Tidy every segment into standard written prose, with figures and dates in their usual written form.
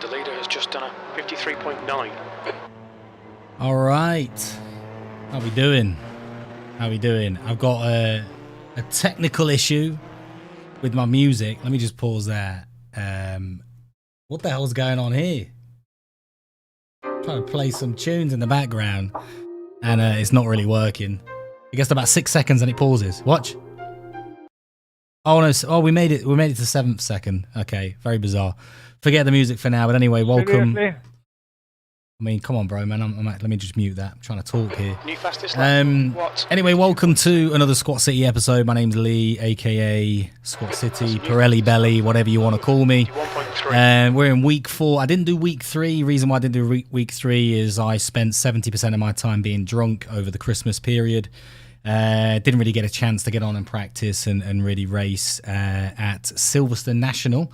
The leader has just done a 53.9. All right. How we doing? How we doing? I've got a technical issue with my music. Let me just pause that. What the hell's going on here? I'm trying to play some tunes in the background, and it's not really working. It gets to about 6 seconds and it pauses. Watch. Oh no! Oh, we made it. We made it to 7th second. Okay, very bizarre. Forget the music for now. But anyway, welcome. Seriously? I mean, come on, bro, man. Let me just mute that. I'm trying to talk here. New fastest lap. What? Anyway, welcome to another Squat City episode. My name's Lee, aka Squat City, Pirelli Belly, whatever you want to call me. 1.3. We're in week 4. I didn't do week 3. Reason why I didn't do week 3 is I spent 70% of my time being drunk over the Christmas period. Didn't really get a chance to get on and practice and really race at Silverstone National.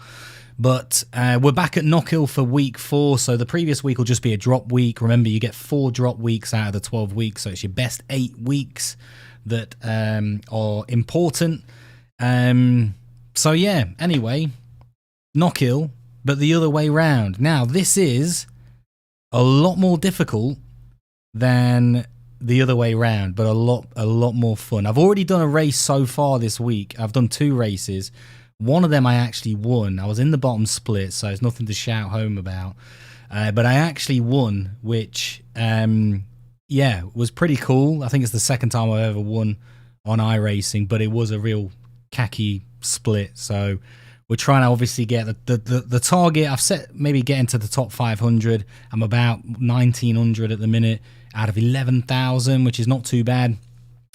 But we're back at Knockhill for week 4, so the previous week will just be a drop week. Remember, you get 4 drop weeks out of the 12 weeks, so it's your best 8 weeks that are important. So yeah, anyway, Knockhill, but the other way round. Now, this is a lot more difficult than the other way round, but a lot more fun. I've already done a race so far this week. I've done 2 races. One of them I actually won. I was in the bottom split, so it's nothing to shout home about. But I actually won, which, yeah, was pretty cool. I think it's the second time I've ever won on iRacing, but it was a real khaki split. So we're trying to obviously get the target. I've set maybe getting to the top 500. I'm about 1,900 at the minute out of 11,000, which is not too bad.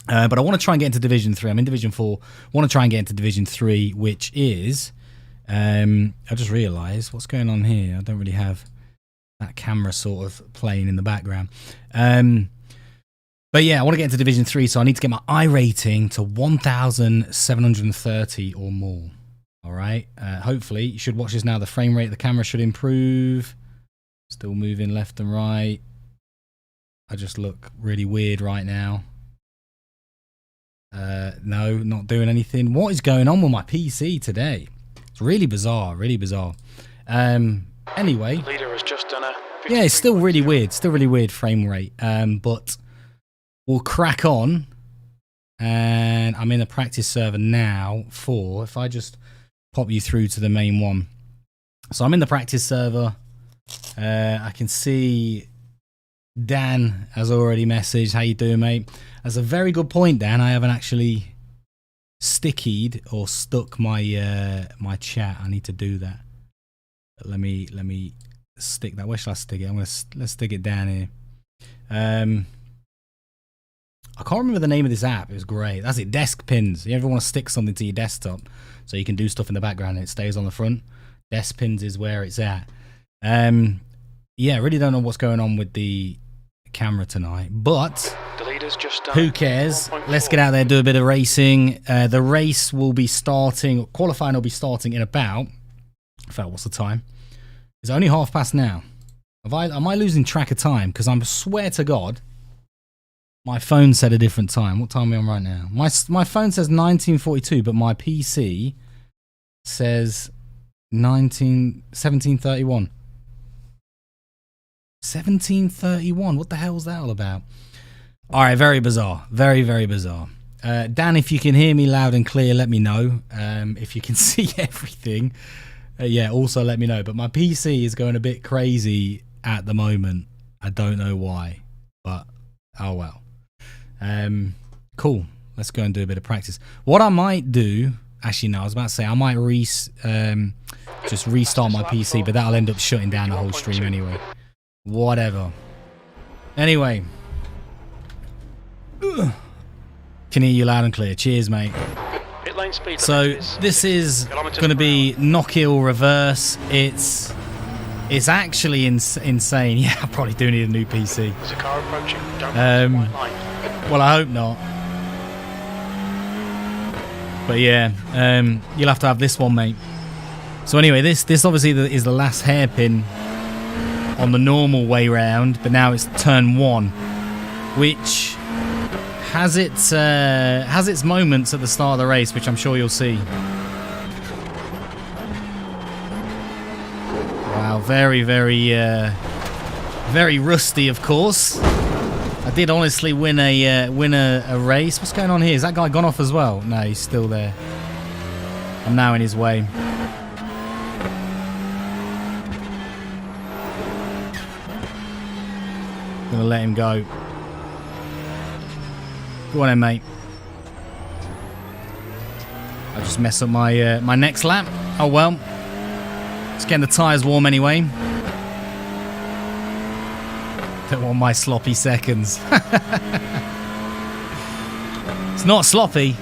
But I want to try and get into Division 3. I'm in Division 4. I want to try and get into Division 3, which is... I just realised what's going on here. I don't really have that camera sort of playing in the background. But yeah, I want to get into Division 3, so I need to get my I rating to 1,730 or more. All right? Hopefully, you should watch this now. The frame rate of the camera should improve. Still moving left and right. I just look really weird right now. No, not doing anything. What is going on with my PC today? It's really bizarre, really bizarre. Anyway, The leader has just done a yeah, it's still really weird. Still really weird frame rate. But we'll crack on. And I'm in the practice server now for, if I just pop you through to the main one. So I'm in the practice server. I can see Dan has already messaged. How you doing, mate? That's a very good point, Dan. I haven't actually stickied or stuck my my chat. I need to do that. But let me stick that. Where shall I stick it? Let's stick it down here. I can't remember the name of this app. It was great. That's it. Desk pins. You ever want to stick something to your desktop so you can do stuff in the background and it stays on the front? Desk pins is where it's at. Yeah, I really don't know what's going on with the camera tonight, but The leader's just done who cares? 1.4. Let's get out there, do a bit of racing. The race will be starting, qualifying will be starting in about, in fact, what's the time? It's only 5:30 now. Am I losing track of time? Because I swear to God, my phone said a different time. What time are we on right now? My phone says 19:42, but my PC says 17:31. 17:31. What the hell is that all about? All right, very bizarre. Very, very bizarre. Dan, if you can hear me loud and clear, let me know. If you can see everything, yeah, also let me know. But my PC is going a bit crazy at the moment. I don't know why, but oh well. Cool. Let's go and do a bit of practice. What I might do, actually, no, I was about to say I might just restart my PC, but that'll end up shutting down the whole stream anyway. Whatever. Anyway. Ugh. Can hear you loud and clear. Cheers, mate. Pit lane speed So limit is this is 50 kilometers going to per be hour. Knockhill reverse. It's actually insane. Yeah, I probably do need a new PC. There's a car approaching. Don't Um, white line. Well, I hope not. But yeah, you'll have to have this one, mate. So anyway, this obviously is the last hairpin on the normal way round, but now it's turn 1, which has its moments at the start of the race, which I'm sure you'll see. Wow, very, very rusty, of course. I did honestly win a race. What's going on here? Is that guy gone off as well? No, he's still there. I'm now in his way. Gonna let him go. Go on then, mate. I just messed up my my next lap. Oh well. Just getting the tyres warm anyway. Don't want my sloppy seconds. It's not sloppy.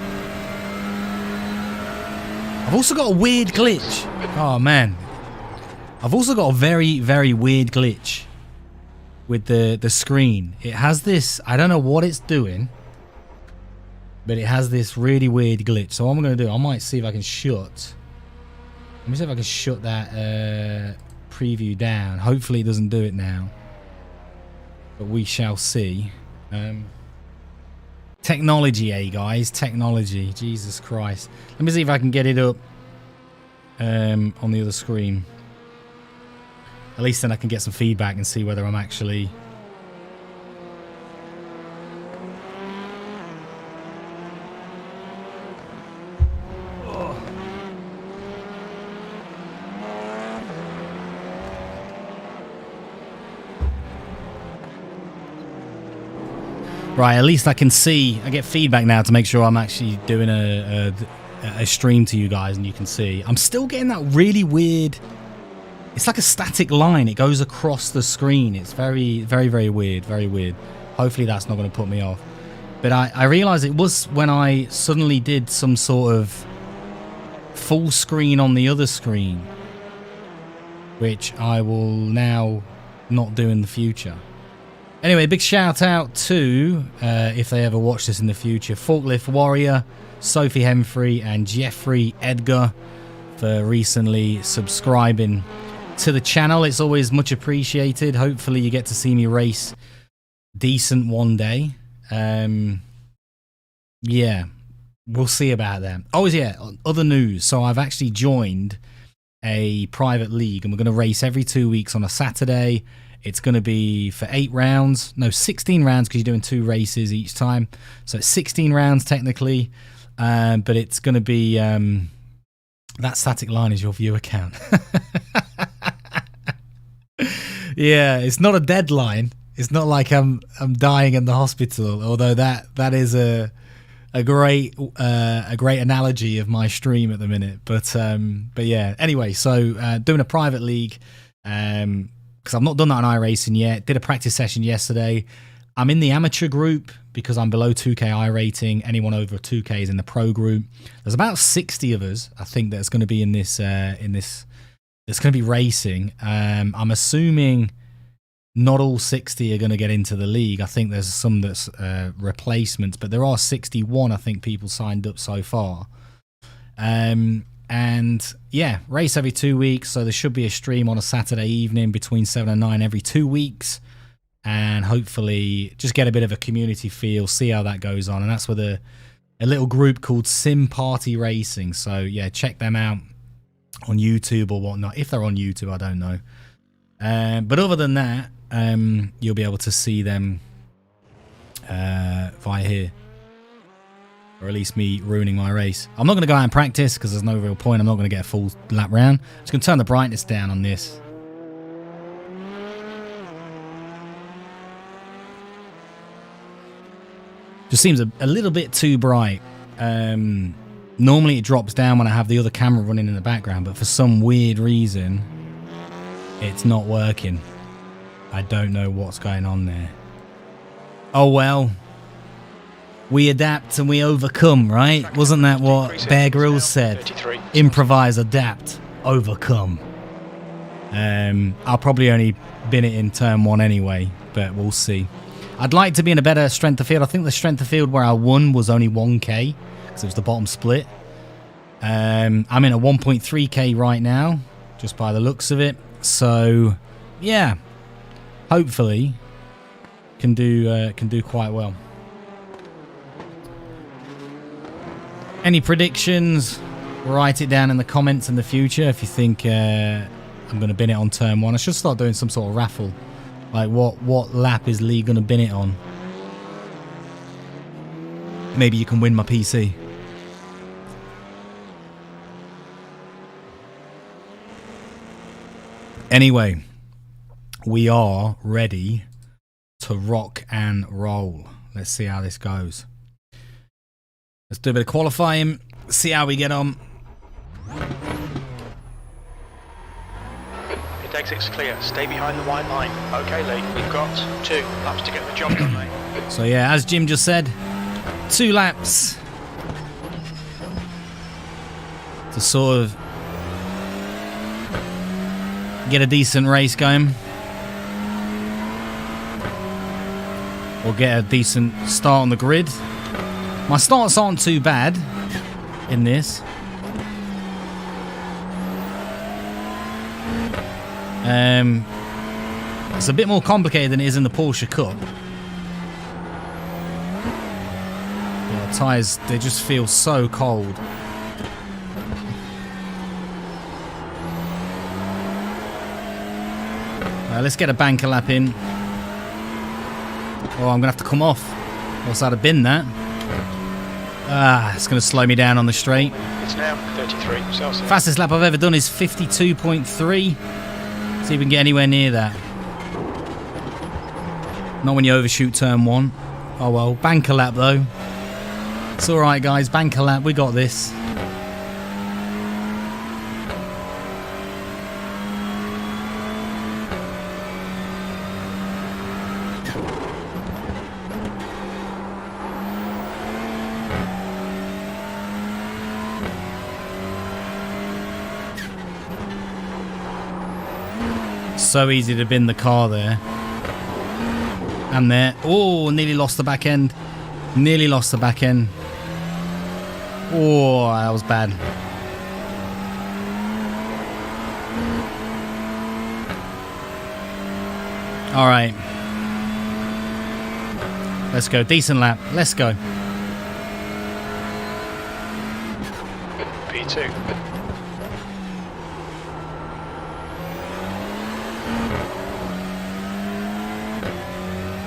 I've also got a weird glitch. Oh man. I've also got a very, very weird glitch with the screen. It has this, I don't know what it's doing, but it has this really weird glitch. So what I'm going to do, I might see if I can shut. Let me see if I can shut that preview down. Hopefully it doesn't do it now. But we shall see. Technology, eh, guys? Technology. Jesus Christ. Let me see if I can get it up on the other screen. At least then I can get some feedback and see whether I'm actually... Right, at least I can see, I get feedback now to make sure I'm actually doing a stream to you guys and you can see. I'm still getting that really weird, it's like a static line. It goes across the screen. It's very, very, very weird, very weird. Hopefully that's not going to put me off. But I realised it was when I suddenly did some sort of full screen on the other screen, which I will now not do in the future. Anyway, big shout out to, if they ever watch this in the future, Forklift Warrior, Sophie Hemfrey and Jeffrey Edgar for recently subscribing to the channel. It's always much appreciated. Hopefully you get to see me race decent one day. Yeah, we'll see about that. Oh, yeah, other news. So I've actually joined a private league and we're going to race every 2 weeks on a Saturday. It's going to be for 8 rounds. No, 16 rounds because you're doing 2 races each time. So it's 16 rounds technically. But it's going to be... that static line is your view account. Yeah, it's not a deadline. It's not like I'm dying in the hospital. Although that is a great analogy of my stream at the minute. But yeah. Anyway, so doing a private league. Because I've not done that on iRacing yet. Did a practice session yesterday. I'm in the amateur group because I'm below 2k iRating. Anyone over 2k is in the pro group. There's about 60 of us, I think, that's going to be in this. That's going to be racing. I'm assuming not all 60 are going to get into the league. I think there's some that's replacements, but there are 61, I think, people signed up so far. And yeah, race every 2 weeks, so there should be a stream on a Saturday evening between 7 and 9 every 2 weeks, and hopefully just get a bit of a community feel, see how that goes on. And that's with a little group called Sim Party Racing. So yeah, check them out on YouTube or whatnot. If they're on YouTube, I don't know. But other than that, you'll be able to see them via here. Or at least me ruining my race. I'm not going to go out and practice because there's no real point. I'm not going to get a full lap round. I'm just going to turn the brightness down on this. Just seems a little bit too bright. Normally it drops down when I have the other camera running in the background, but for some weird reason, it's not working. I don't know what's going on there. Oh well. We adapt and we overcome, right? Wasn't that what Bear Grylls said? Improvise, adapt, overcome. I'll probably only bin it in turn 1 anyway, but we'll see. I'd like to be in a better strength of field. I think the strength of field where I won was only 1k, because it was the bottom split. I'm in a 1.3k right now, just by the looks of it. So, yeah, hopefully can do quite well. Any predictions? Write it down in the comments in the future if you think I'm going to bin it on turn 1. I should start doing some sort of raffle. Like, what lap is Lee going to bin it on? Maybe you can win my PC. Anyway, we are ready to rock and roll. Let's see how this goes. Let's do a bit of qualifying, see how we get on. Pit exit's clear. Stay behind the white line. Okay, Lee. We've got 2 laps to get the job done, mate. So yeah, as Jim just said, 2 laps to sort of get a decent race going. Or get a decent start on the grid. My starts aren't too bad in this. It's a bit more complicated than it is in the Porsche Cup. Yeah, tyres, they just feel so cold. Let's get a banker lap in. Oh, I'm going to have to come off. Else I'd have bin that. It's going to slow me down on the straight. It's now 33 Celsius. Fastest lap I've ever done is 52.3. See if we can get anywhere near that. Not when you overshoot turn 1. Oh well, banker lap though. It's alright guys, banker lap, we got this. So easy to bin the car there. And there. Oh, nearly lost the back end. Nearly lost the back end. Oh, that was bad. All right. Let's go. Decent lap. Let's go. P2.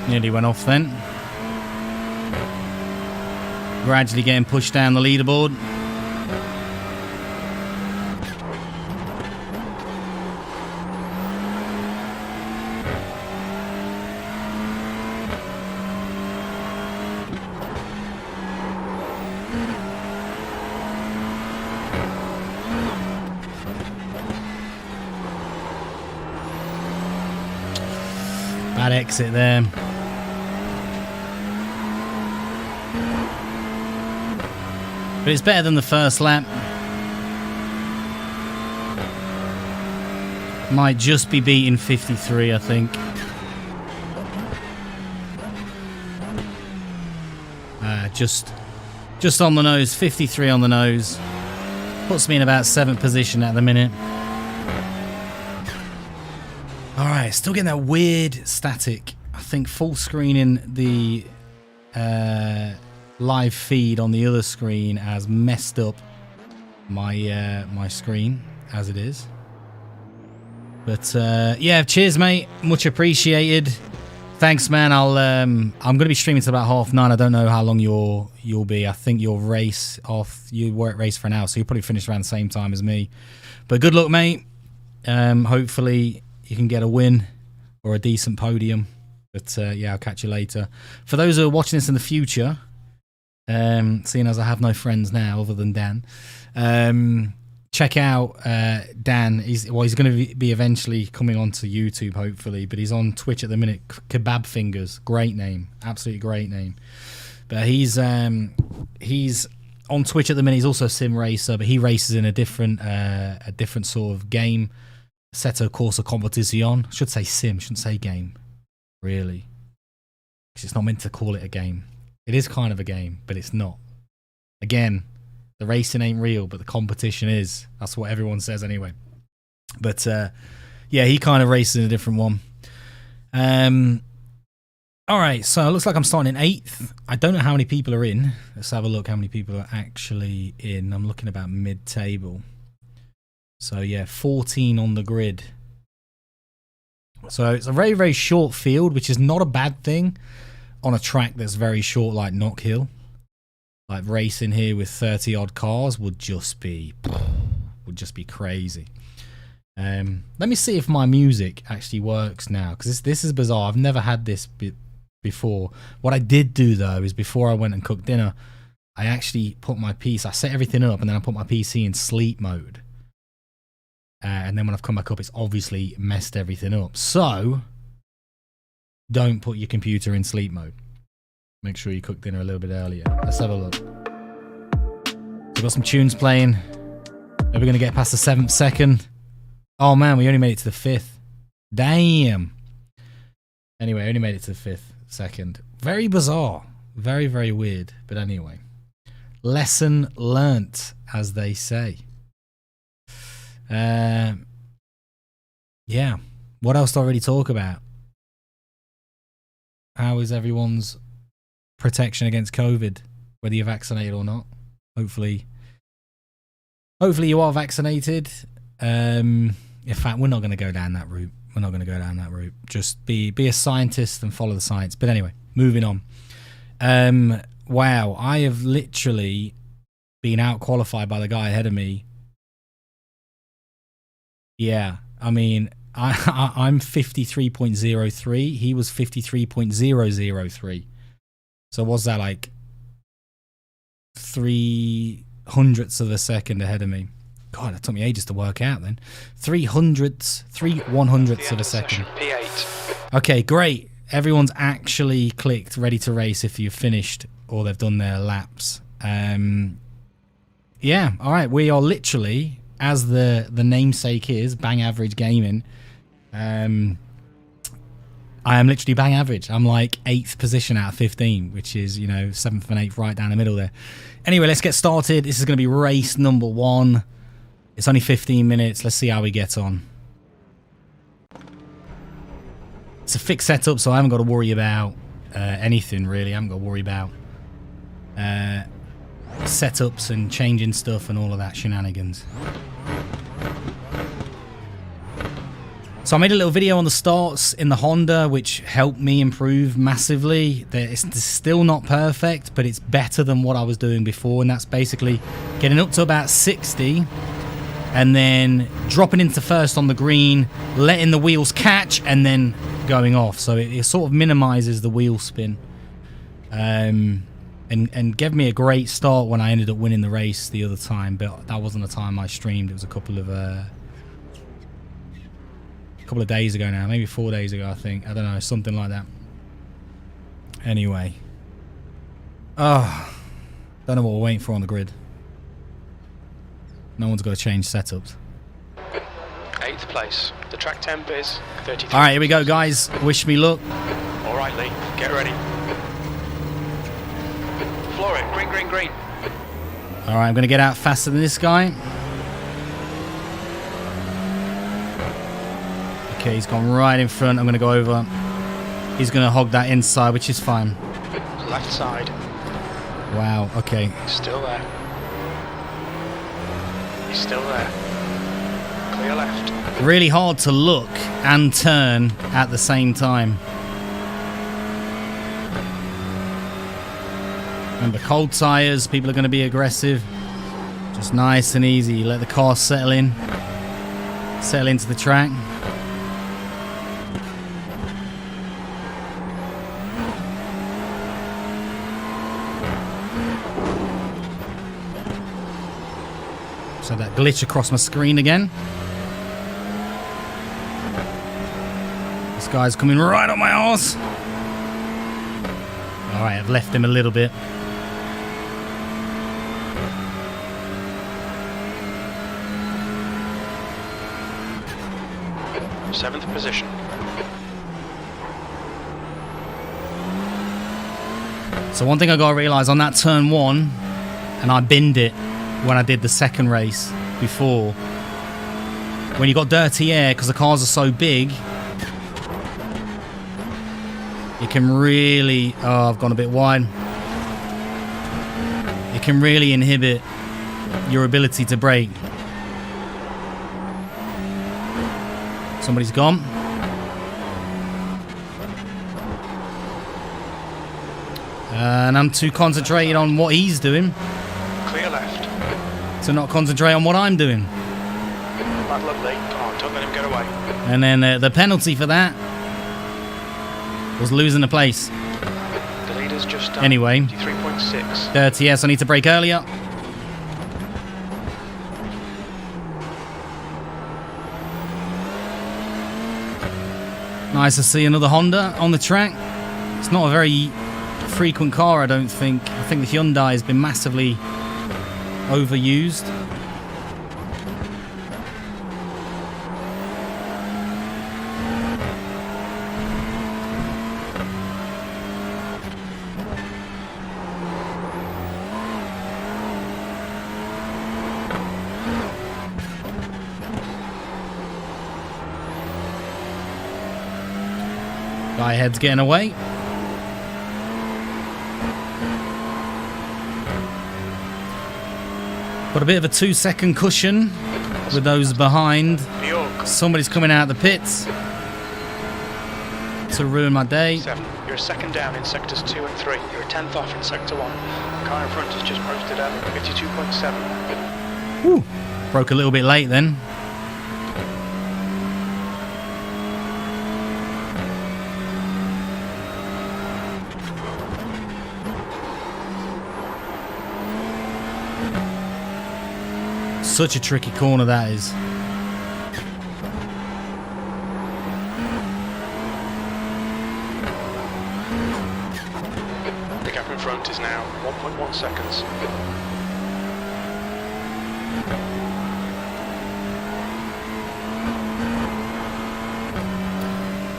Nearly went off then. Gradually getting pushed down the leaderboard. Bad exit there. But it's better than the first lap. Might just be beating 53, I think. Just on the nose, 53 on the nose. Puts me in about 7th position at the minute. Alright, still getting that weird static. I think full screening the live feed on the other screen has messed up my my screen as it is. But yeah, cheers mate, much appreciated. Thanks man. I'm gonna be streaming till about 9:30. I don't know how long you'll be. I think you'll race off, you were at race for an hour, so you'll probably finish around the same time as me. But good luck mate. Hopefully you can get a win or a decent podium. But yeah, I'll catch you later. For those who are watching this in the future, seeing as I have no friends now other than Dan, check out Dan. He's going to be eventually coming onto YouTube hopefully, but he's on Twitch at the minute. Kebab Fingers, great name, absolutely great name. But he's on Twitch at the minute. He's also a sim racer, but he races in a different sort of game. Seca-Corsa-Competition. I should say sim, shouldn't say game, really, because it's not meant to call it a game. It is kind of a game, but it's not. Again, the racing ain't real, but the competition is. That's what everyone says anyway. But yeah, he kind of races in a different one. All right, so it looks like I'm starting in 8th. I don't know how many people are in. Let's have a look how many people are actually in. I'm looking about mid-table. So yeah, 14 on the grid. So it's a very, very short field, which is not a bad thing on a track that's very short like Knockhill. Like racing here with 30 odd cars would just be crazy. Let me see if my music actually works now, because this is bizarre. I've never had this before. What I did do though is before I went and cooked dinner, I actually put my PC, I set everything up and then I put my PC in sleep mode. And then when I've come back up, it's obviously messed everything up. So, don't put your computer in sleep mode. Make sure you cook dinner a little bit earlier. Let's have a look. So we've got some tunes playing. Are we going to get past the 7th second? Oh man, we only made it to the 5th. Damn. Anyway, only made it to the 5th second. Very bizarre. Very, very weird. But anyway. Lesson learnt, as they say. Yeah. What else do I really talk about? How is everyone's protection against COVID? Whether you're vaccinated or not. Hopefully you are vaccinated. In fact, we're not going to go down that route. We're not going to go down that route. Just be a scientist and follow the science. But anyway, moving on. Wow, I have literally been out qualified by the guy ahead of me. Yeah, I mean, I'm 53.03. He was 53.003. So what's that, like 3/100ths of a second ahead of me? God, that took me ages to work out then. 3/100ths of a second. P8. Okay, great. Everyone's actually clicked ready to race if you've finished or they've done their laps. Yeah, all right. We are literally, as the namesake is, BangAverage Gaming. I am literally bang average. I'm like 8th position out of 15, which is, you know, 7th and 8th right down the middle there. Anyway, let's get started. This is going to be race number 1. It's only 15 minutes. Let's see how we get on. It's a fixed setup, so I haven't got to worry about anything, really. I haven't got to worry about setups and changing stuff and all of that shenanigans. So I made a little video on the starts in the Honda, which helped me improve massively. It's still not perfect, but it's better than what I was doing before, and that's basically getting up to about 60 and then dropping into first on the green, letting the wheels catch, and then going off. So it sort of minimizes the wheel spin. And gave me a great start when I ended up winning the race the other time, but that wasn't the time I streamed. It was a couple of days ago now, maybe 4 days ago, I think. I don't know, something like that. Anyway. Oh, don't know what we're waiting for on the grid. No one's got to change setups. 8th place. The track temp is 33. All right, here we go, guys. Wish me luck. All right, Lee. Get ready. Floor it. Green, green, green. All right, I'm going to get out faster than this guy. Okay, he's gone right in front. I'm going to go over. He's going to hog that inside, which is fine. Left side. Wow, okay. Still there. He's still there. Clear left. Really hard to look and turn at the same time. Remember, cold tyres, people are going to be aggressive. Just nice and easy. Let the car settle in. Settle into the track. So that glitch across my screen again. This guy's coming right on my arse. Alright, I've left him a little bit. Seventh position. So one thing I gotta realise on that turn 1, and I binned it when I did the second race before, when you got dirty air, because the cars are so big, it can really, oh, I've gone a bit wide. It can really inhibit your ability to brake. Somebody's gone. And I'm too concentrated on what he's doing Clear left. to not concentrate on what I'm doing. Bad luck, Lee. Come on, don't let him get away. And then the penalty for that was losing the place. The leader's just done. Anyway. 53.6. Dirty, yes, I need to brake earlier. Nice to see another Honda on the track. It's not a very frequent car, I don't think. I think the Hyundai has been massively overused. Guy ahead's getting away. Got a bit of a 2-second cushion with those behind. Somebody's coming out of the pits to ruin my day. 7. You're a second down in sectors 2 and 3. You're a 10th off in sector 1. The car in front has just posted at 52.7. Whew. Broke a little bit late then. Such a tricky corner that is. The gap in front is now 1.1 seconds.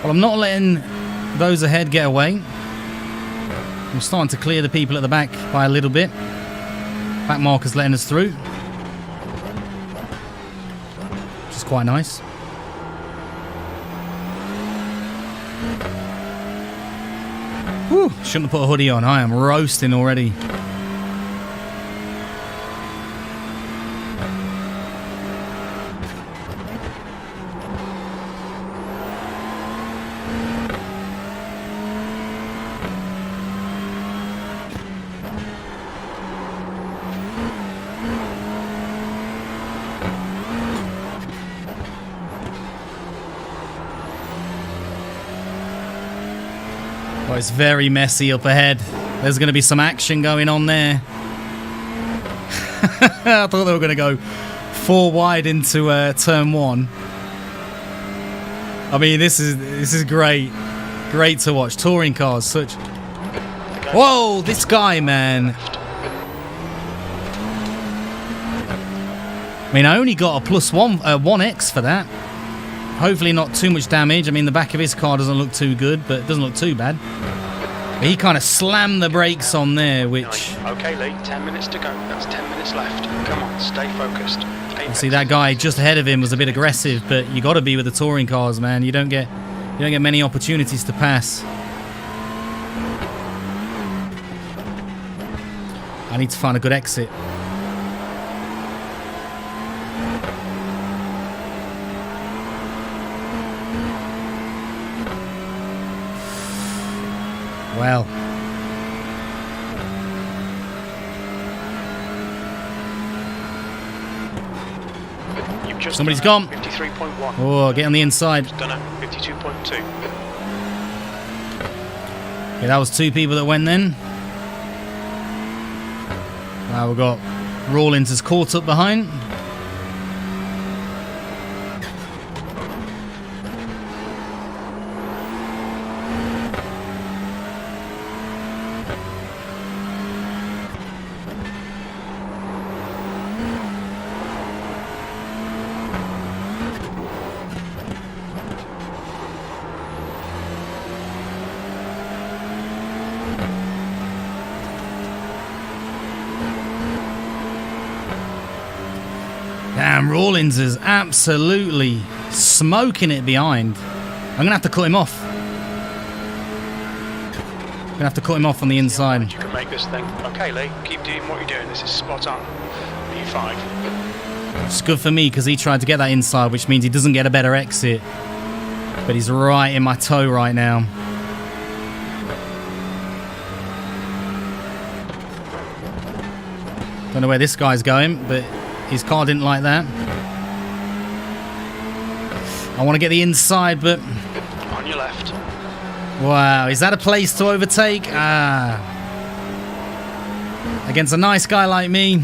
Well, I'm not letting those ahead get away. I'm starting to clear the people at the back by a little bit. Back marker's letting us through. Which is quite nice. Whew, shouldn't have put a hoodie on. I am roasting already. Oh, it's very messy up ahead. There's going to be some action going on there. I thought they were going to go 4 wide into turn 1. I mean, this is great. Great to watch. Touring cars, such... Whoa, this guy, man. I mean, I only got a +1x for that. Hopefully not too much damage. I mean, the back of his car doesn't look too good, but it doesn't look too bad. But he kind of slammed the brakes on there, which... Okay, Lee, 10 minutes to go. That's 10 minutes left. Come on, stay focused. See, that guy just ahead of him was a bit aggressive, but you got to be with the touring cars, man. You don't get many opportunities to pass. I need to find a good exit. Well, somebody's gone. 53.1. Oh, get on the inside. Done at 52.2. Okay, that was 2 people that went then. Now we've got Rawlins is caught up behind. Damn, Rawlins is absolutely smoking it behind. I'm going to have to cut him off. I'm going to have to cut him off on the inside. You can make this thing. Okay, Lee, keep doing what you're doing. This is spot on. P5. It's good for me because he tried to get that inside, which means he doesn't get a better exit. But he's right in my toe right now. Don't know where this guy's going, but his car didn't like that. I want to get the inside, but... On your left. Wow, is that a place to overtake? Against a nice guy like me,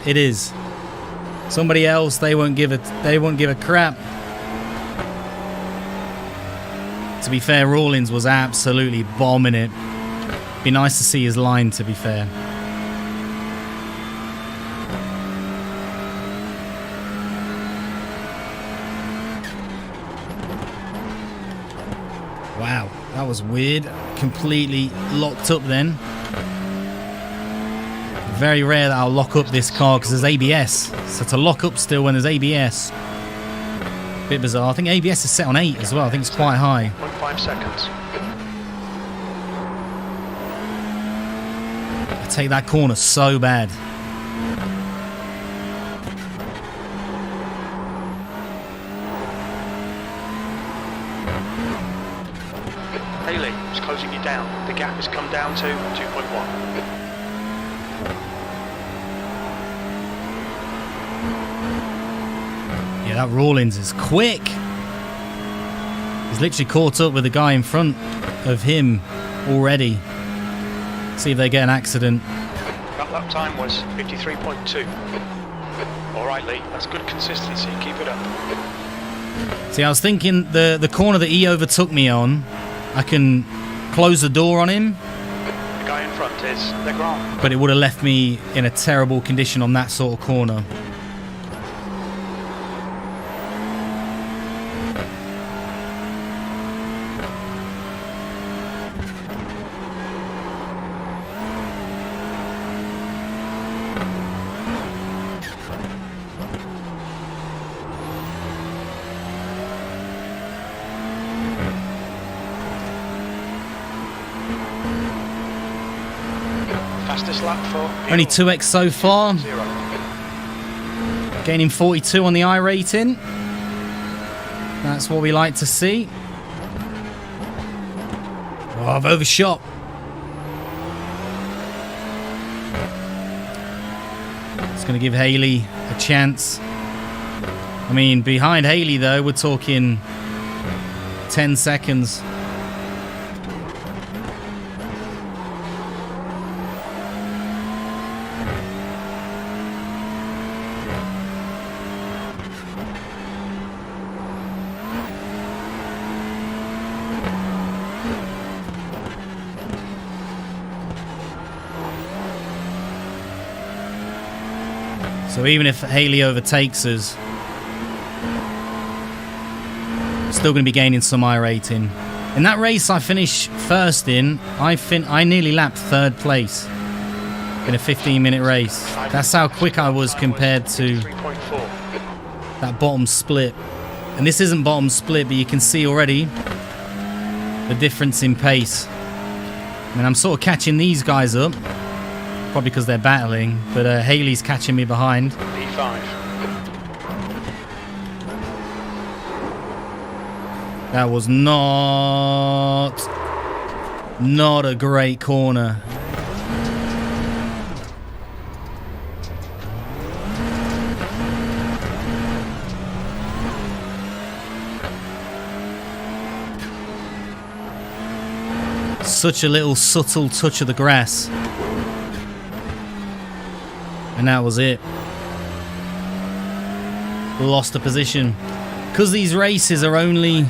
it is. Somebody else, they won't give a crap. To be fair, Rawlins was absolutely bombing it. Be nice to see his line, to be fair. Wow, that was weird. Completely locked up then. Very rare that I'll lock up this car because there's ABS. So to lock up still when there's ABS. Bit bizarre. I think ABS is set on 8 as well. I think it's quite high. 0.5 seconds. I take that corner so bad. Haley, it's closing you down. The gap has come down to 2.1. Yeah, that Rawlins is quick. He's literally caught up with the guy in front of him already. See if they get an accident. That lap time was 53.2. All right, Lee, that's good consistency. Keep it up. See, I was thinking the corner that he overtook me on, I can close the door on him. The guy in front is Legrand. But it would have left me in a terrible condition on that sort of corner. Fastest lap for Only 2x so far. 0. Gaining 42 on the iRating. That's what we like to see. Oh, I've overshot. It's going to give Haley a chance. I mean, behind Haley, though, we're talking 10 seconds. So even if Haley overtakes us, still going to be gaining some iRating. In that race I finished first in, I nearly lapped 3rd place in a 15-minute race. That's how quick I was compared to that bottom split. And this isn't bottom split, but you can see already the difference in pace. I mean, I'm sort of catching these guys up. Probably because they're battling, but Haley's catching me behind. P5. That was not a great corner. Such a little subtle touch of the grass. And that was it. Lost the position. Because these races are only...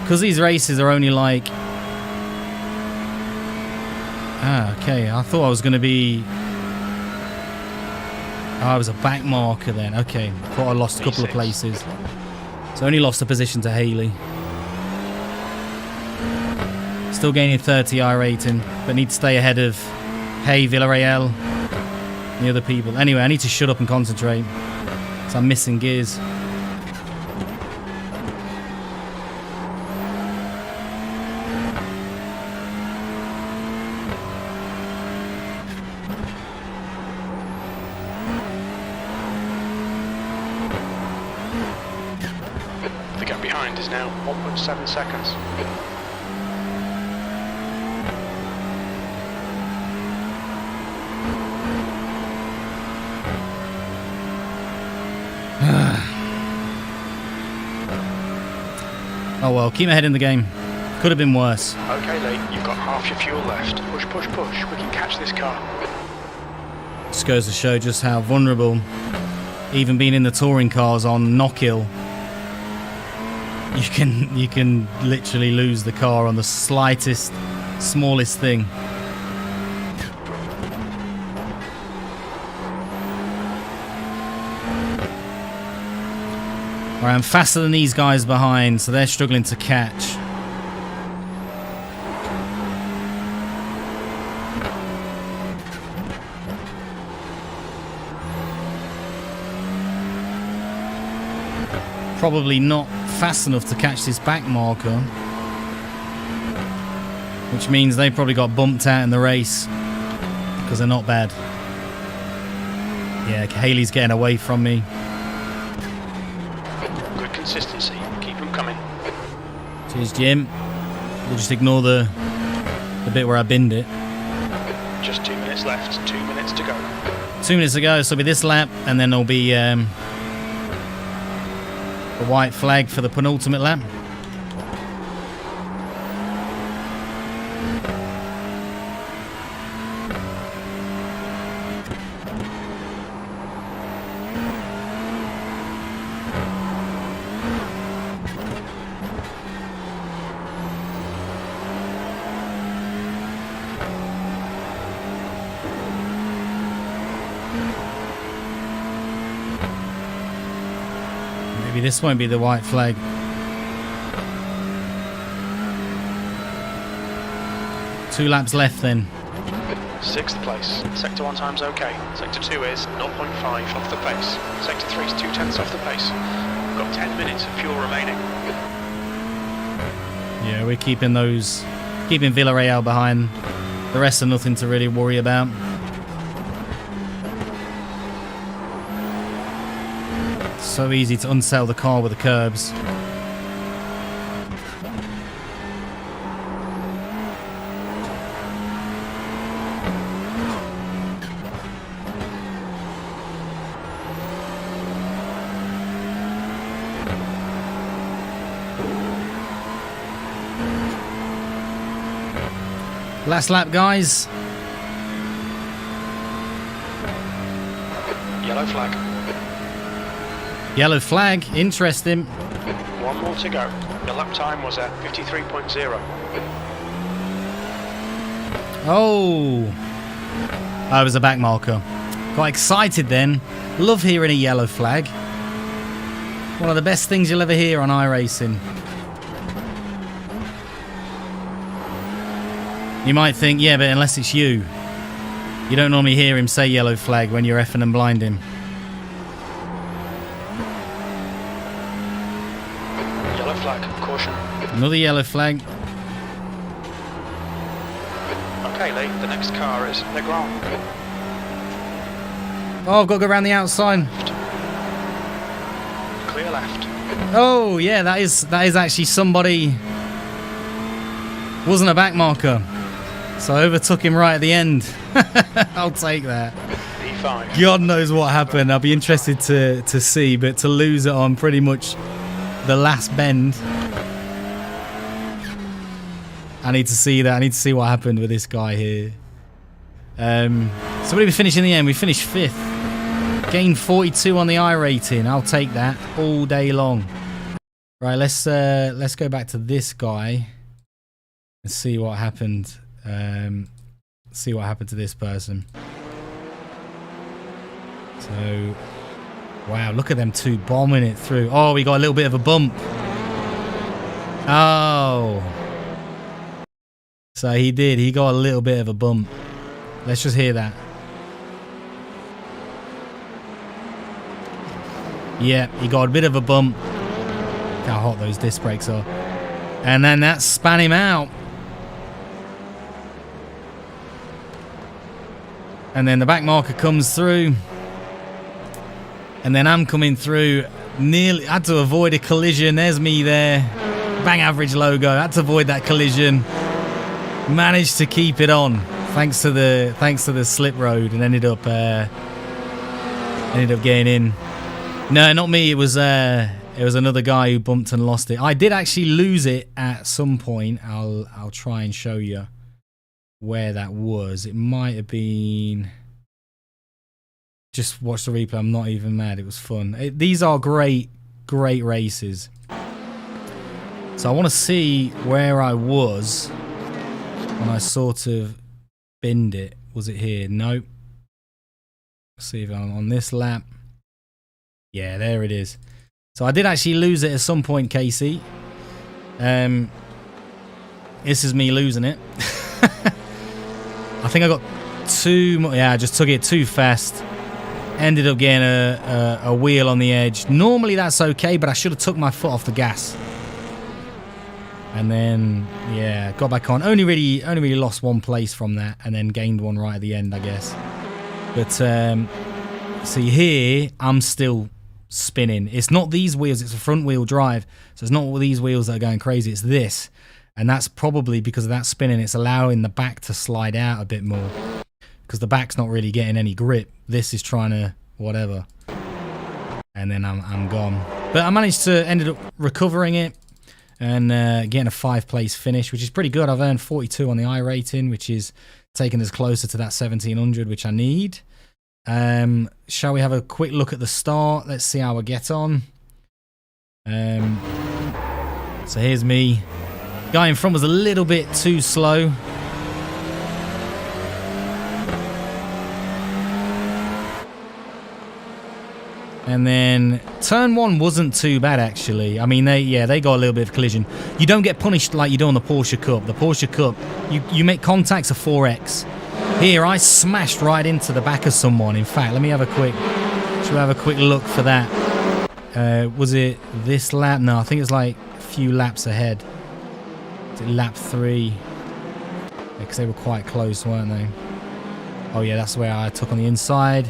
Because these races are only like... okay. I thought I was going to be... I was a back marker then. Okay. Thought I lost a couple of places. So only lost a position to Haley. Still gaining 30 iRating, but need to stay ahead of Hay, Villarreal, the other people. Anyway, I need to shut up and concentrate. So I'm missing gears. The gap behind is now 1.7 seconds. Oh well, keep my head in the game. Could have been worse. Okay, Lee, you've got half your fuel left. Push, push, push. We can catch this car. Just goes to show just how vulnerable, even being in the touring cars on Knockhill, you can literally lose the car on the slightest, smallest thing. Alright, I'm faster than these guys behind, so they're struggling to catch. Probably not fast enough to catch this back marker, which means they probably got bumped out in the race because they're not bad. Yeah, Haley's getting away from me. Good consistency. Keep them coming. Cheers, Jim. We'll just ignore the bit where I binned it. Just 2 minutes left. 2 minutes to go. 2 minutes to go, so it'll be this lap, and then there'll be the white flag for the penultimate lap. Maybe this won't be the white flag. Two laps left then. 6th place. Sector 1 time's okay. Sector 2 is 0.5 off the pace. Sector 3 is 0.2 off the pace. We've got 10 minutes of fuel remaining. Yeah, we're keeping Villarreal behind. The rest are nothing to really worry about. So easy to unsell the car with the curbs. Last lap, guys. Yellow flag. Yellow flag, interesting. 1 more to go. The lap time was at 53.0. Oh, that was a back marker. Got excited then. Love hearing a yellow flag. One of the best things you'll ever hear on iRacing. You might think, yeah, but unless it's you don't normally hear him say yellow flag when you're effing and blinding. Yellow flag, caution. Another yellow flag. Okay, Lee, the next car is Legrand. Oh, I've got to go around the outside. Clear left. Oh, yeah, that is actually somebody. Wasn't a back marker. So I overtook him right at the end. I'll take that. P5. God knows what happened. I'll be interested to see, but to lose it on pretty much the last bend. I need to see that. I need to see what happened with this guy here. So where did we finish in the end? We finished 5th. Gained 42 on the iRating. I'll take that all day long. Right, let's go back to this guy and see what happened. See what happened to this person. So, wow, look at them two bombing it through. Oh, we got a little bit of a bump. Oh. So he did. He got a little bit of a bump. Let's just hear that. Yeah, he got a bit of a bump. Look how hot those disc brakes are. And then that span him out. And then the back marker comes through. And then I'm coming through. Nearly had to avoid a collision. There's me there. BangAverage logo. Had to avoid that collision. Managed to keep it on thanks to the slip road, and ended up getting in. No, not me. It was It was another guy who bumped and lost it. I did actually lose it at some point. I'll try and show you where that was. It might have been... Just watch the replay. I'm not even mad. It was fun. These are great races. So I want to see where I was when I sort of binned it. Was it here? Nope. Let's see if I'm on this lap. Yeah, there it is. So I did actually lose it at some point, Casey. This is me losing it. I think I got I just took it too fast. Ended up getting a wheel on the edge. Normally that's okay, but I should have took my foot off the gas. And then, yeah, got back on. Only really lost one place from that, and then gained one right at the end, I guess. But see here, I'm still spinning. It's not these wheels, it's a front wheel drive. So it's not all these wheels that are going crazy, it's this. And that's probably because of that spinning, it's allowing the back to slide out a bit more. Because the back's not really getting any grip. This is trying to whatever. And then I'm gone. But I managed to ended up recovering it and getting a 5th place finish, which is pretty good. I've earned 42 on the iRating, which is taking us closer to that 1700, which I need. Shall we have a quick look at the start? Let's see how I get on. So here's me. Guy in front was a little bit too slow. And then turn 1 wasn't too bad, actually. I mean, they got a little bit of collision. You don't get punished like you do on the Porsche Cup. The Porsche Cup, you make contacts of 4x. Here, I smashed right into the back of someone. In fact, let me have a quick... Should we have a quick look for that? Was it this lap? No, I think it's like a few laps ahead. Is it lap 3? Because they were quite close, weren't they? Oh, yeah, that's where I took on the inside.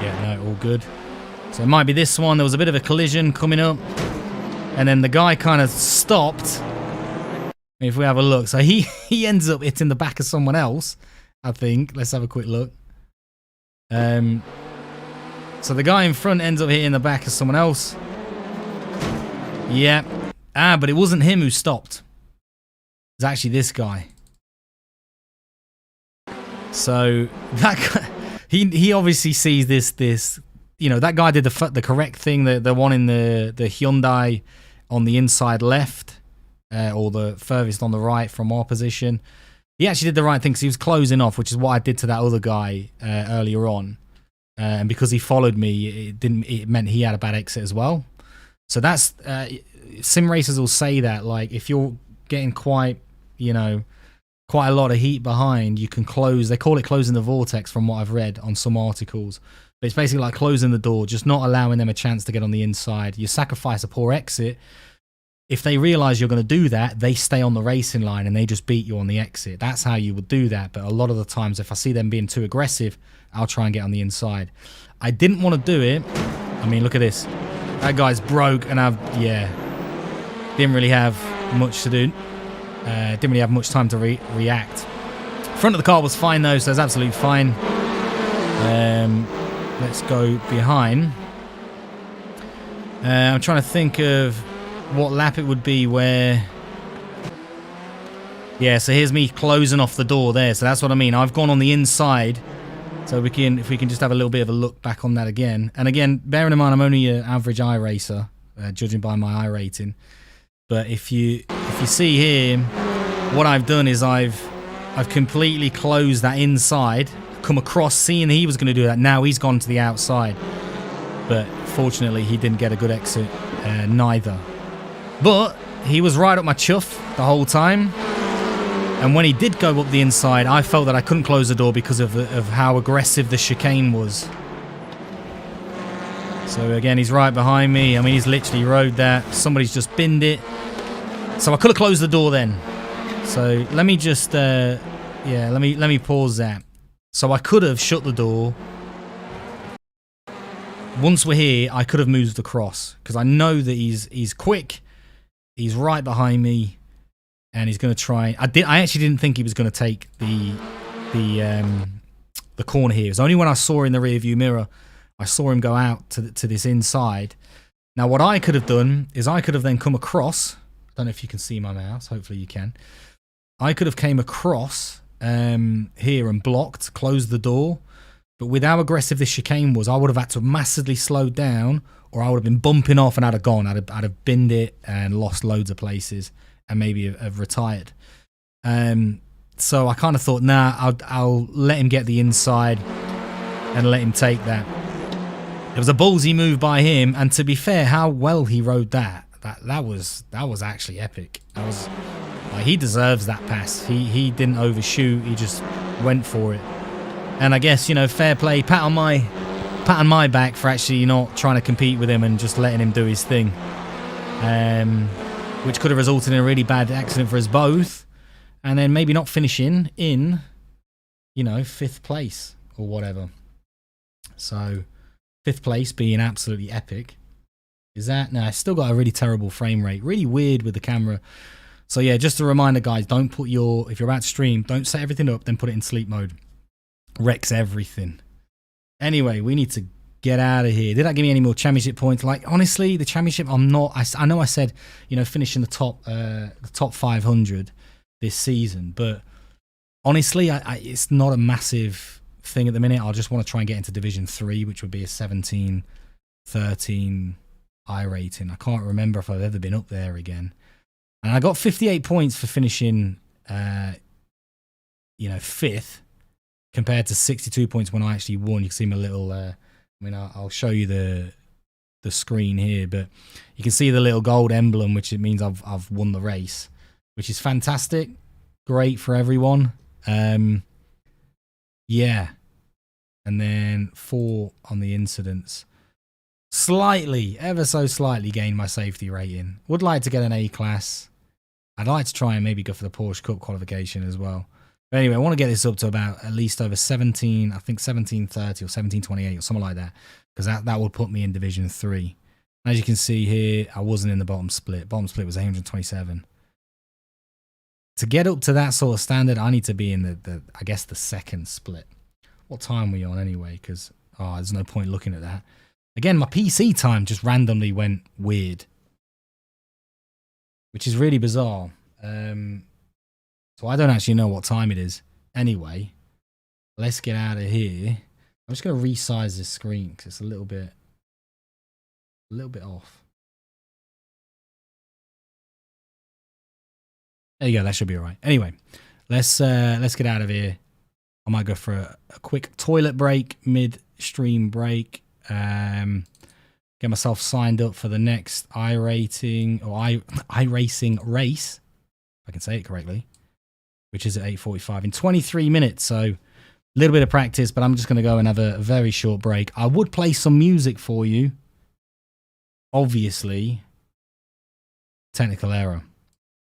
Yeah, no, all good. So it might be this one. There was a bit of a collision coming up. And then the guy kind of stopped. If we have a look. So he ends up hitting the back of someone else, I think. Let's have a quick look. So the guy in front ends up hitting the back of someone else. Yeah. But it wasn't him who stopped. It was actually this guy. So that guy, he obviously sees this. You know, that guy did the correct thing. The one in the Hyundai on the inside left, or the furthest on the right from our position. He actually did the right thing because he was closing off, which is what I did to that other guy earlier on. And because he followed me, it meant he had a bad exit as well. So that's sim racers will say that, like, if you're getting quite a lot of heat behind, you can close. They call it closing the vortex from what I've read on some articles. But it's basically like closing the door, just not allowing them a chance to get on the inside. You sacrifice a poor exit. If they realize you're going to do that, they stay on the racing line and they just beat you on the exit. That's how you would do that. But a lot of the times, if I see them being too aggressive, I'll try and get on the inside. I didn't want to do it. I mean, look at this. That guy's broke, and didn't really have much to do. Didn't really have much time to react. Front of the car was fine though, so that's absolutely fine. Let's go behind. I'm trying to think of what lap it would be where... Yeah, so here's me closing off the door there. So that's what I mean. I've gone on the inside. So if we can just have a little bit of a look back on that again. And again, bearing in mind I'm only an average iRacer, judging by my iRating. But if you see here, what I've done is I've completely closed that inside, come across, seeing he was going to do that. Now he's gone to the outside. But fortunately, he didn't get a good exit, neither. But he was right up my chuff the whole time. And when he did go up the inside, I felt that I couldn't close the door because of how aggressive the chicane was. So again, he's right behind me. I mean, he's literally rode that. Somebody's just binned it. So I could have closed the door then. So let me just, let me pause that. So I could have shut the door. Once we're here, I could have moved across because I know that he's quick. He's right behind me, and he's going to try. I actually didn't think he was going to take the the corner here. It was only when I saw in the rear view mirror, I saw him go out to this inside. Now, what I could have done is I could have then come across. I don't know if you can see my mouse. Hopefully you can. I could have came across here and blocked, closed the door. But with how aggressive this chicane was, I would have had to have massively slowed down, or I would have been bumping off and I'd have gone. I'd have binned it and lost loads of places and maybe have retired. So I kind of thought, nah, I'll let him get the inside and let him take that. It was a ballsy move by him, and to be fair, how well he rode that was actually epic. That was like, he deserves that pass. He didn't overshoot. He just went for it. And I guess, you know, fair play, pat on my back for actually not trying to compete with him and just letting him do his thing, which could have resulted in a really bad accident for us both, and then maybe not finishing in, you know, 5th place or whatever. So 5th place being absolutely epic. Is that? No, I still got a really terrible frame rate, really weird with the camera. So yeah, just a reminder, guys, don't put if you're about to stream, don't set everything up, then put it in sleep mode. Wrecks everything. Anyway, we need to get out of here. Did that give me any more championship points? Like, honestly, the championship, I know I said, you know, finishing the top 500 this season, but honestly, it's not a massive thing at the minute. I just want to try and get into Division 3, which would be a 17-13 iRating. I can't remember if I've ever been up there again. And I got 58 points for finishing, you know, 5th. Compared to 62 points when I actually won. You can see my little, I mean, I'll show you the screen here, but you can see the little gold emblem, which it means I've won the race, which is fantastic. Great for everyone. Yeah. And then 4 on the incidents. Slightly, ever so slightly gained my safety rating. Would like to get an A class. I'd like to try and maybe go for the Porsche Cup qualification as well. But anyway, I want to get this up to about at least over 17, I think 1730 or 1728 or something like that, because that would put me in Division 3. As you can see here, I wasn't in the bottom split. Bottom split was 827. To get up to that sort of standard, I need to be in I guess the 2nd split. What time are we on anyway? Because there's no point looking at that. Again, my PC time just randomly went weird, which is really bizarre. So I don't actually know what time it is. Anyway, let's get out of here. I'm just going to resize this screen because it's a little bit off. There you go. That should be all right. Anyway, let's get out of here. I might go for a quick toilet break, mid-stream break. Get myself signed up for the next iRating or iRacing race, if I can say it correctly, which is at 8:45 in 23 minutes. So a little bit of practice, but I'm just going to go and have a very short break. I would play some music for you. Obviously, technical error.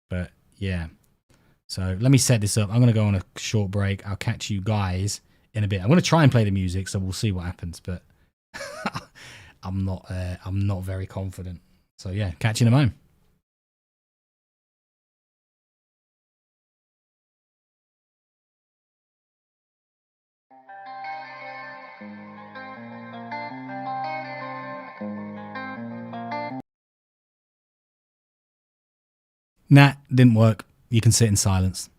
But yeah. So let me set this up. I'm going to go on a short break. I'll catch you guys in a bit. I'm going to try and play the music, so we'll see what happens. But I'm not very confident. So yeah, catch you in a moment. Nah, didn't work. You can sit in silence.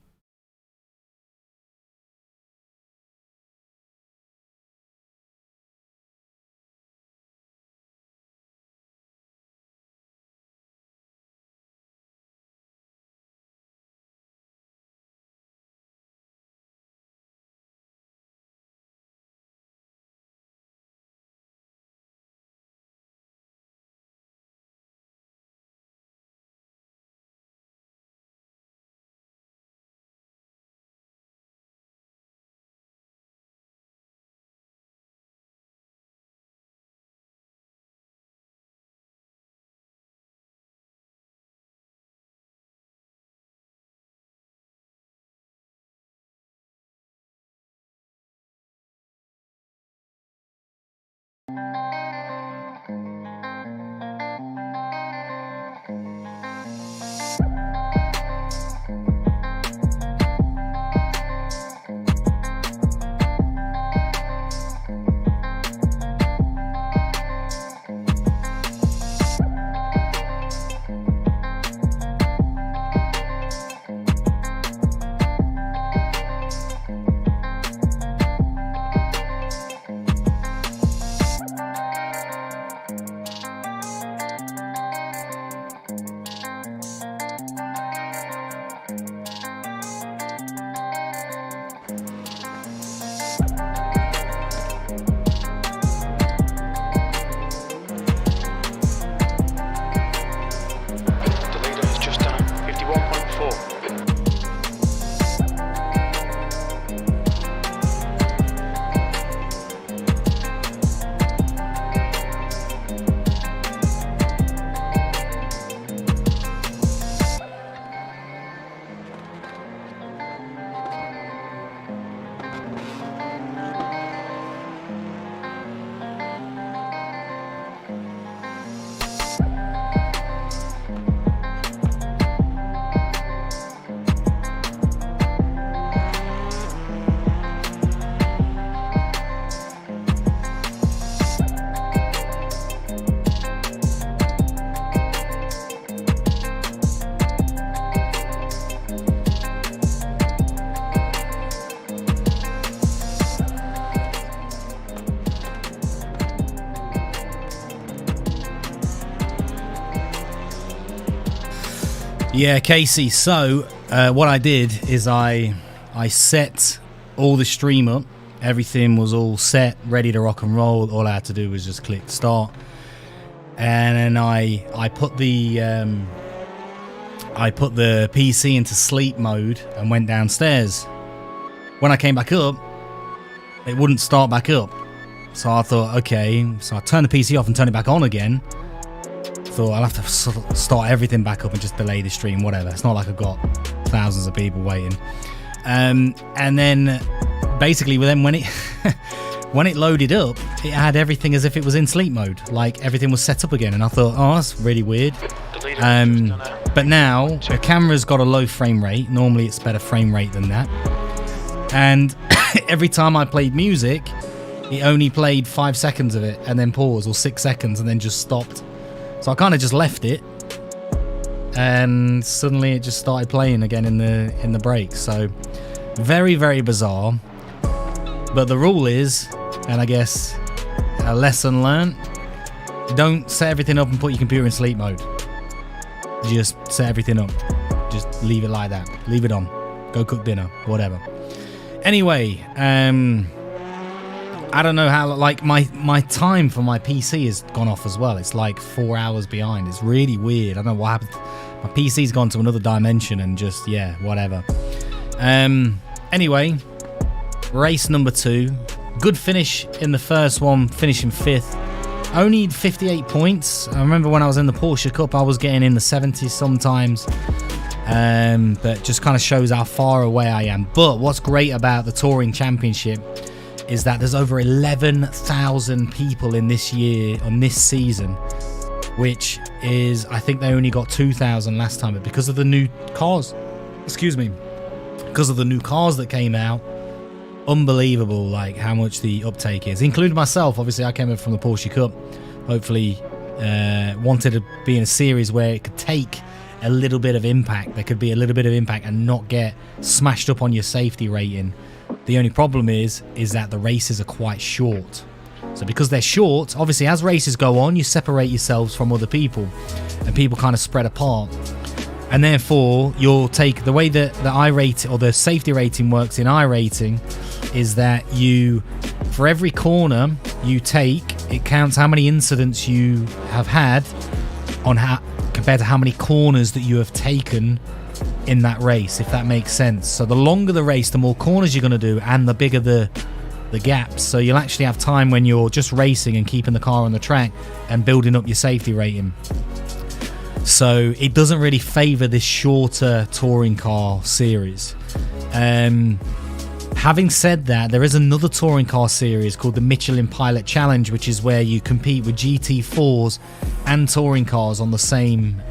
Yeah, Casey. So what I did is I set all the stream up. Everything was all set, ready to rock and roll. All I had to do was just click start, and then I put the PC into sleep mode and went downstairs. When I came back up, it wouldn't start back up. So I thought, okay, so I turned the PC off and turned it back on again. Thought I'll have to start everything back up and just delay the stream, whatever. It's not like I've got thousands of people waiting. And then basically then when it when it loaded up, it had everything as if it was in sleep mode, like everything was set up again. And I thought, oh, that's really weird. But now the camera's got a low frame rate. Normally it's better frame rate than that. And every time I played music, it only played 5 seconds of it and then paused, or 6 seconds and then just stopped. So I kind of just left it, and suddenly it just started playing again in the break. So very, very bizarre. But the rule is, and I guess a lesson learned, don't set everything up and put your computer in sleep mode. Just set everything up. Just leave it like that. Leave it on. Go cook dinner, whatever. Anyway, I don't know how, like, my time for my PC has gone off as well. It's like 4 hours behind. It's really weird. I don't know what happened. My PC's gone to another dimension and just, yeah, whatever. Anyway, race number 2. Good finish in the first one, finishing 5th. Only 58 points. I remember when I was in the Porsche Cup, I was getting in the 70s sometimes. But just kind of shows how far away I am. But what's great about the Touring Championship is that there's over 11,000 people in this year, on this season, which is, I think they only got 2,000 last time, but because of the new cars, because of the new cars that came out, unbelievable, like how much the uptake is, including myself. Obviously I came in from the Porsche Cup, hopefully wanted to be in a series where it could take a little bit of impact. There could be a little bit of impact and not get smashed up on your safety rating. The only problem is that the races are quite short. So because they're short, obviously as races go on, you separate yourselves from other people and people kind of spread apart. And therefore, you'll take the way that the iRate or the safety rating works in iRacing is that you, for every corner you take, it counts how many incidents you have had on how compared to how many corners that you have taken in that race, if that makes sense. So the longer the race, the more corners you're going to do and the bigger the gaps. So you'll actually have time when you're just racing and keeping the car on the track and building up your safety rating. So it doesn't really favour this shorter touring car series. Having said that, there is another touring car series called the Michelin Pilot Challenge, which is where you compete with GT4s and touring cars on the same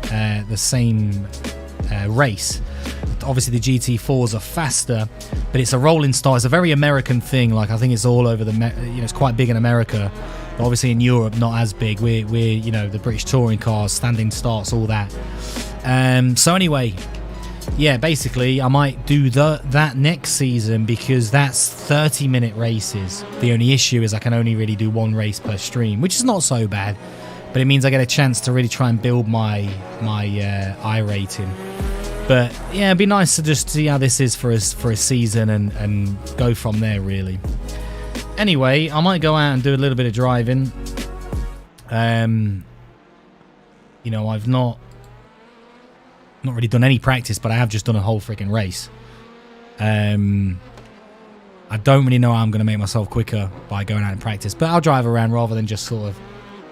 race. Obviously the GT4s are faster, but it's a rolling start. It's a very American thing. Like, I think it's all over it's quite big in America, but obviously in Europe not as big. We're the British touring cars, standing starts, all that. So anyway, yeah, basically I might do that next season because that's 30-minute races. The only issue is I can only really do one race per stream, which is not so bad, but it means I get a chance to really try and build my iRating. But yeah, it'd be nice to just see how this is for a season and go from there, really. Anyway, I might go out and do a little bit of driving. I've not really done any practice, but I have just done a whole freaking race. I don't really know how I'm going to make myself quicker by going out and practice, but I'll drive around rather than just sort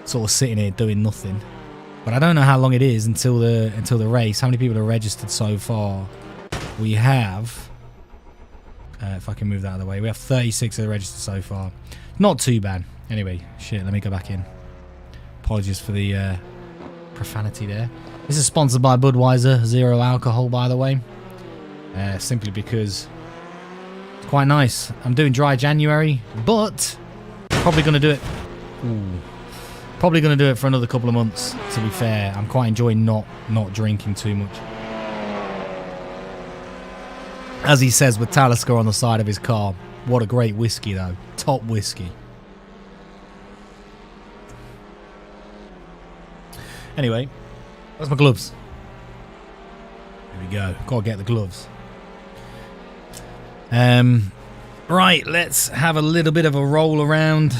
of sitting here doing nothing. But I don't know how long it is until the race. How many people are registered so far? We have, if I can move that out of the way, we have 36 that are registered so far. Not too bad. Anyway, shit, let me go back in. Apologies for the profanity there. This is sponsored by Budweiser, zero alcohol, by the way. Simply because it's quite nice. I'm doing dry January, but probably going to do it. Probably going to do it for another couple of months, to be fair. I'm quite enjoying not drinking too much. As he says with Talisker on the side of his car. What a great whiskey, though. Top whiskey. Anyway, where's my gloves? Here we go. Gotta get the gloves. Right, let's have a little bit of a roll around.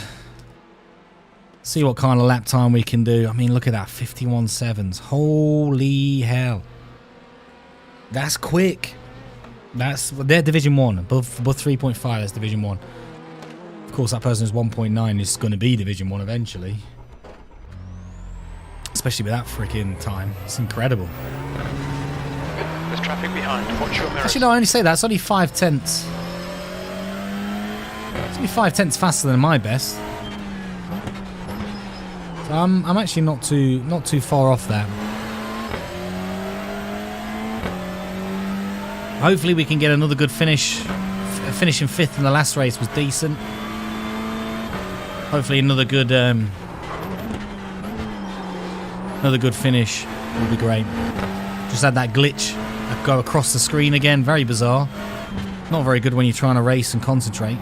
See what kind of lap time we can do. I mean, look at that, 51.7s. Holy hell. That's quick. They're Division 1. Above 3.5, that's Division 1. Of course, that person who's 1.9 is going to be Division 1 eventually. Especially with that freaking time. It's incredible. There's traffic behind. Watch your mirrors. Actually, no, I only say that. It's only 5/10. It's only 5/10 faster than my best. So I'm actually not too far off that. Hopefully we can get another good finish. Finishing 5th in the last race was decent. Hopefully another good finish will be great. Just had that glitch go across the screen again. Very bizarre. Not very good when you're trying to race and concentrate.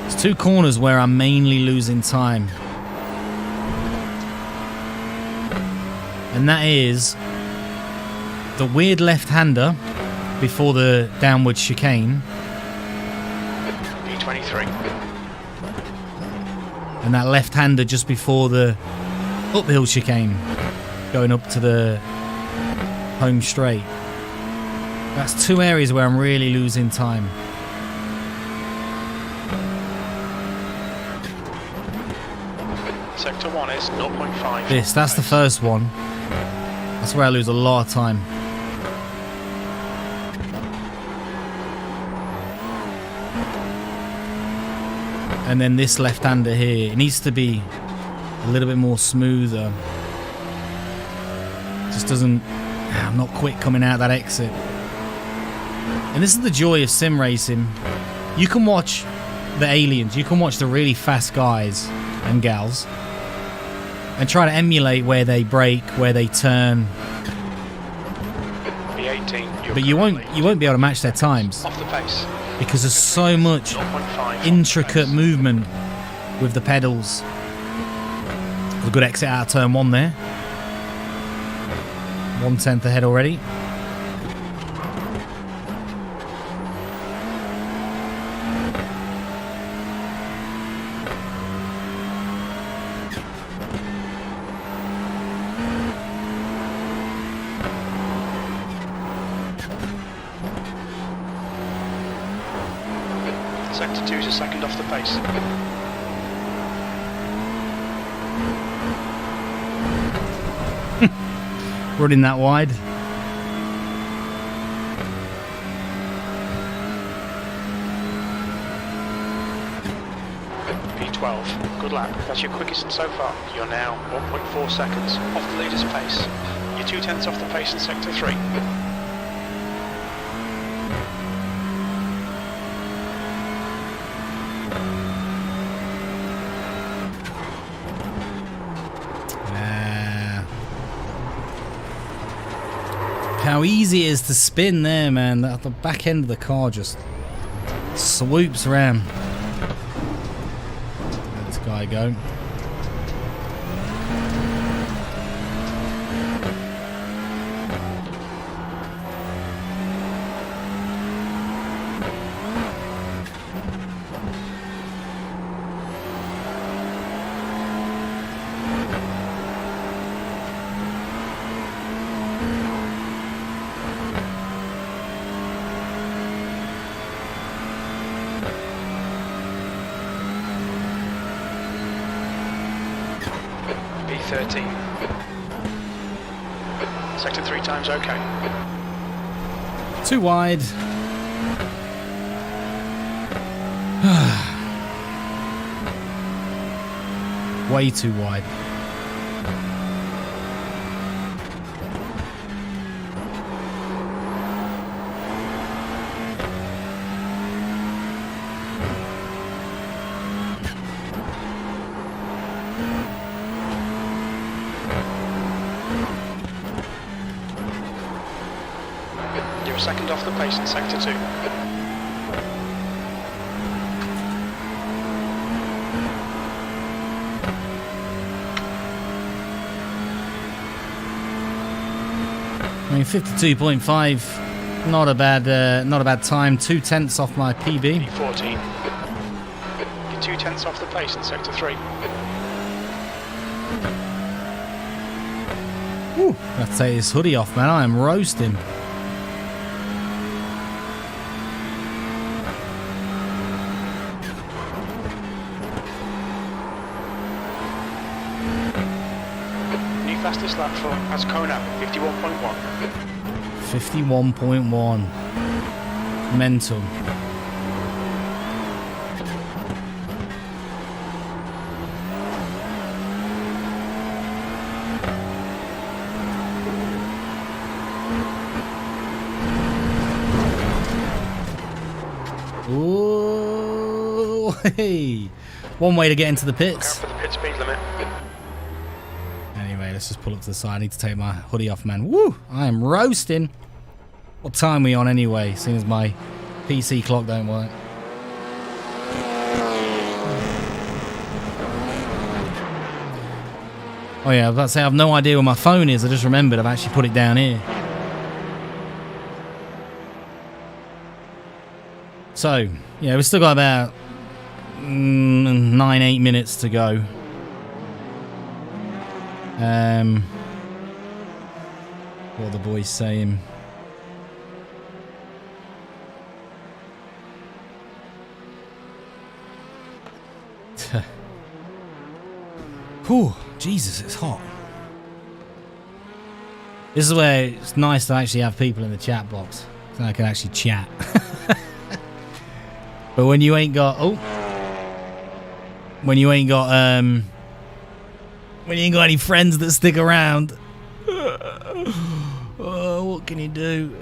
There's 2 corners where I'm mainly losing time. And that is the weird left-hander before the downward chicane. B23. And that left-hander just before the uphill chicane going up to the home straight. That's 2 areas where I'm really losing time. Sector 1 is 0.5. That's the first one. That's where I lose a lot of time. And then this left-hander here, it needs to be a little bit more smoother. Just doesn't... I'm not quick coming out that exit. And this is the joy of sim racing. You can watch the aliens, you can watch the really fast guys and gals, and try to emulate where they brake, where they turn. B18. But you won't be able to match their times. Off the pace. Because there's so much 0.5 intricate movement with the pedals. A good exit out of turn 1 there. 1/10 ahead already. Sector 2 is a second off the pace. Running that wide. P12. Good lap. That's your quickest so far. You're now 1.4 seconds off the leader's pace. You're 2/10 off the pace in Sector 3. How easy it is to spin there, man. The back end of the car just swoops around. Let this guy go. B13. Sector 3 times okay. Too wide. Way too wide. You're a second off the pace in Sector 2. mean, 52.5, not a bad time. 2/10 off my PB. Ep.14. You're 2/10 off the pace in sector 3. Woo, I have to take this hoodie off, man. I am roasting. New fastest lap for Ascona, 51.1. 51.1. Mental. Ooh, hey. One way to get into the pits. For the pit speed limit. Anyway, let's just pull up to the side. I need to take my hoodie off, man. Woo! I am roasting. What time are we on anyway, seeing as my PC clock don't work? Oh yeah, I was about to say I have no idea where my phone is. I just remembered I've actually put it down here. So, yeah, we've still got about 9-8 minutes to go. What are the boys saying? Whew, Jesus, it's hot. This is where it's nice to actually have people in the chat box, so I can actually chat. But when you ain't got when you ain't got any friends that stick around, oh, what can you do?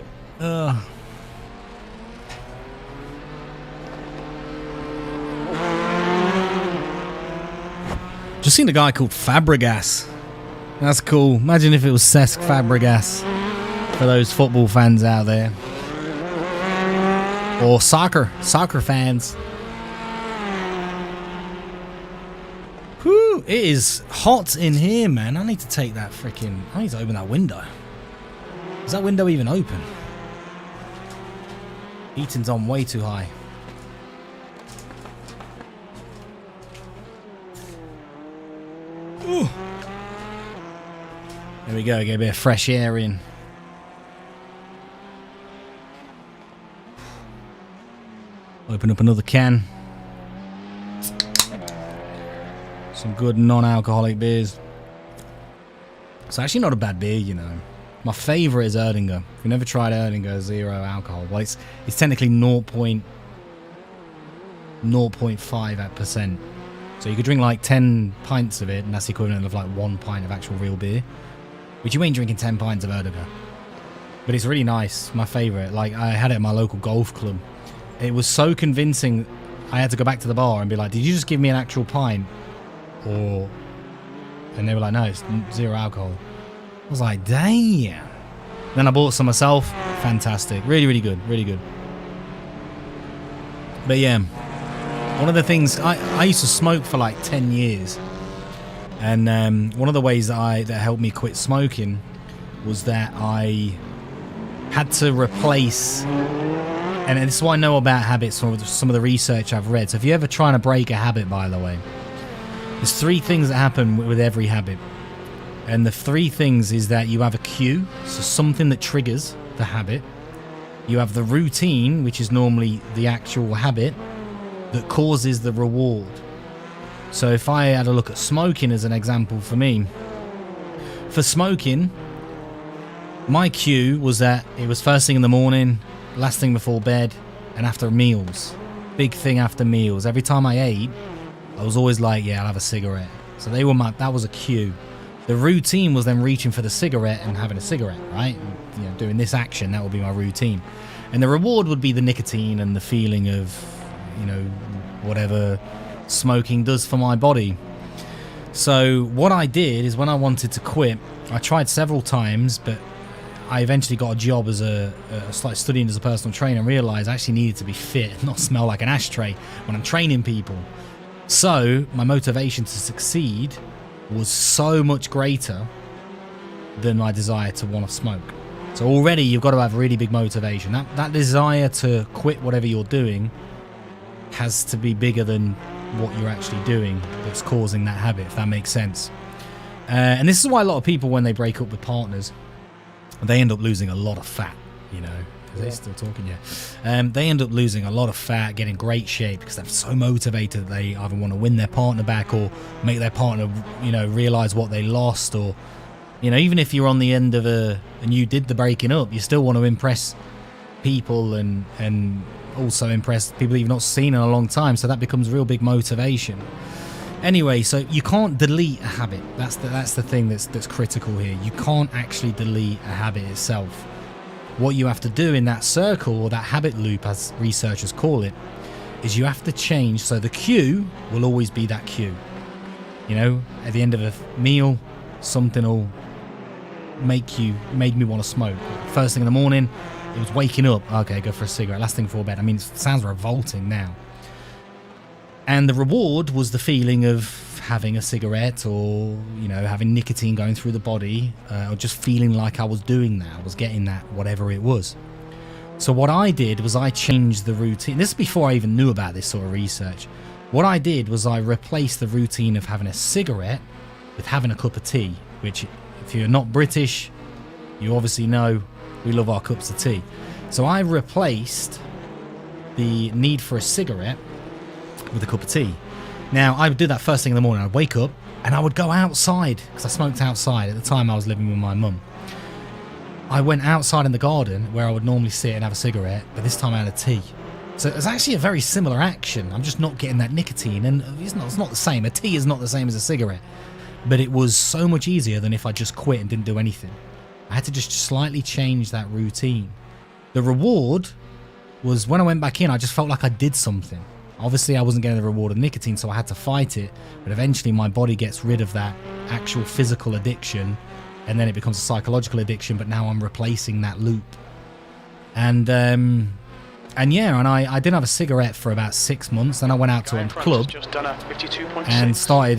Just seen a guy called Fabregas. That's cool. Imagine if it was Cesc Fabregas for those football fans out there. Or soccer fans. Whew, it is hot in here, man. I need to take that freaking... I need to open that window. Is that window even open? Heating's on way too high. Ooh. There we go, get a bit of fresh air in. Open up another can. Some good non-alcoholic beers. It's actually not a bad beer, you know. My favourite is Erdinger. If you've never tried Erdinger, 0 alcohol. Well, it's technically 0.5%. So you could drink like 10 pints of it, and that's the equivalent of like 1 pint of actual real beer. Which you ain't drinking 10 pints of Erdinger. But it's really nice. My favourite. Like, I had it at my local golf club. It was so convincing, I had to go back to the bar and be like, did you just give me an actual pint? Or... And they were like, no, it's 0 alcohol. I was like, damn. Then I bought some myself. Fantastic. Really, really good. Really good. But yeah, one of the things, I used to smoke for like 10 years. And one of the ways that helped me quit smoking was that I had to replace... And this is what I know about habits from some of the research I've read. So if you're ever trying to break a habit, by the way, there's 3 things that happen with every habit. And the 3 things is that you have a cue, so something that triggers the habit. You have the routine, which is normally the actual habit that causes the reward. So if I had a look at smoking as an example for me, for smoking, my cue was that it was first thing in the morning, last thing before bed, and after meals. Big thing after meals. Every time I ate, I was always like, yeah, I'll have a cigarette. So that was a cue. The routine was then reaching for the cigarette and having a cigarette, right? You know, doing this action, that would be my routine. And the reward would be the nicotine and the feeling of, you know, whatever smoking does for my body. So what I did is when I wanted to quit, I tried several times, but I eventually got a job as like studying as a personal trainer and realised I actually needed to be fit and not smell like an ashtray when I'm training people. So my motivation to succeed was so much greater than my desire to want to smoke. So already you've got to have really big motivation. That desire to quit whatever you're doing has to be bigger than what you're actually doing that's causing that habit, if that makes sense. And this is why a lot of people, when they break up with partners, they end up losing a lot of fat, you know. Are they still talking? Yeah. They end up losing a lot of fat, getting great shape, because they're so motivated that they either want to win their partner back or make their partner, you know, realize what they lost. Or, you know, even if you're on the end of and you did the breaking up, you still want to impress people and also impress people you've not seen in a long time. So that becomes real big motivation. Anyway, so you can't delete a habit. That's the thing that's critical here. You can't actually delete a habit itself. What you have to do in that circle, or that habit loop as researchers call it, is you have to change. So the cue will always be that cue. You know, at the end of a meal, something will made me want to smoke. First thing in the morning, it was waking up. Okay, go for a cigarette. Last thing before bed. I mean, it sounds revolting now. And the reward was the feeling of having a cigarette, or, you know, having nicotine going through the body, or just feeling like I was doing that. I was getting that, whatever it was. So what I did was I changed the routine. This is before I even knew about this sort of research. What I did was I replaced the routine of having a cigarette with having a cup of tea, which, if you're not British, you obviously know we love our cups of tea. So I replaced the need for a cigarette with a cup of tea. Now, I would do that first thing in the morning. I'd wake up and I would go outside, because I smoked outside. At the time, I was living with my mum. I went outside in the garden where I would normally sit and have a cigarette, but this time I had a tea. So it's actually a very similar action. I'm just not getting that nicotine, and it's not the same. A tea is not the same as a cigarette, but it was so much easier than if I just quit and didn't do anything. I had to just slightly change that routine. The reward was when I went back in, I just felt like I did something. Obviously, I wasn't getting the reward of nicotine, so I had to fight it. But eventually, my body gets rid of that actual physical addiction, and then it becomes a psychological addiction. But now I'm replacing that loop. And yeah, and I didn't have a cigarette for about 6 months. Then I went out to a club just done a 52.6. and started.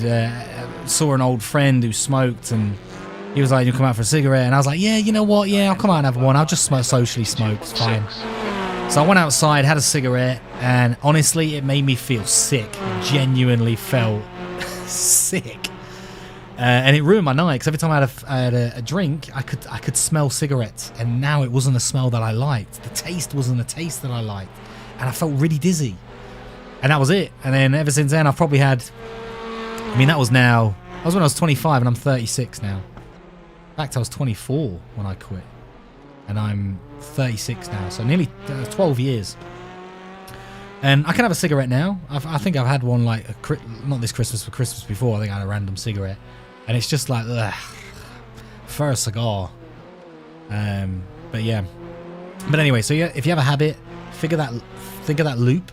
Saw an old friend who smoked, and he was like, "You come out for a cigarette?" And I was like, "Yeah, you know what? Yeah, I'll come out and have one. I'll just socially smoke. It's fine." So I went outside, had a cigarette, and honestly, it made me feel sick. Genuinely felt sick, and it ruined my night. Because every time I had a drink, I could smell cigarettes, and now it wasn't a smell that I liked. The taste wasn't a taste that I liked, and I felt really dizzy. And that was it. And then ever since then, I've probably had. I mean, that was when I was 25, and I'm 36 now. In fact, I was 24 when I quit, and I'm 36 now, so nearly 12 years. And I can have a cigarette now. I think I've had one, like, not this Christmas, but Christmas before. I think I had a random cigarette, and it's just like, ugh, for a cigar. But yeah. But anyway, so yeah, if you have a habit, think of that loop,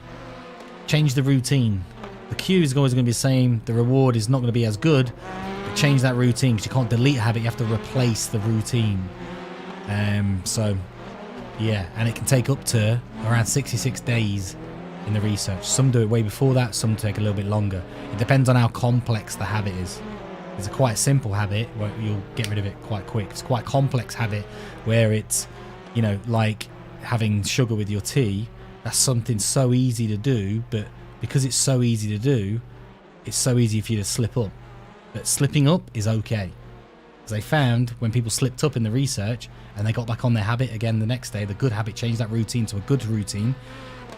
change the routine. The cue is always going to be the same. The reward is not going to be as good. But change that routine, because you can't delete a habit. You have to replace the routine. So yeah, and it can take up to around 66 days in the research. Some do it way before that, some take a little bit longer. It depends on how complex the habit is. It's a quite simple habit where you'll get rid of it quite quick. It's quite a complex habit where it's, you know, like having sugar with your tea. That's something so easy to do, but because it's so easy to do, it's so easy for you to slip up. But slipping up is okay. Because they found when people slipped up in the research and they got back on their habit again the next day, the good habit changed that routine to a good routine.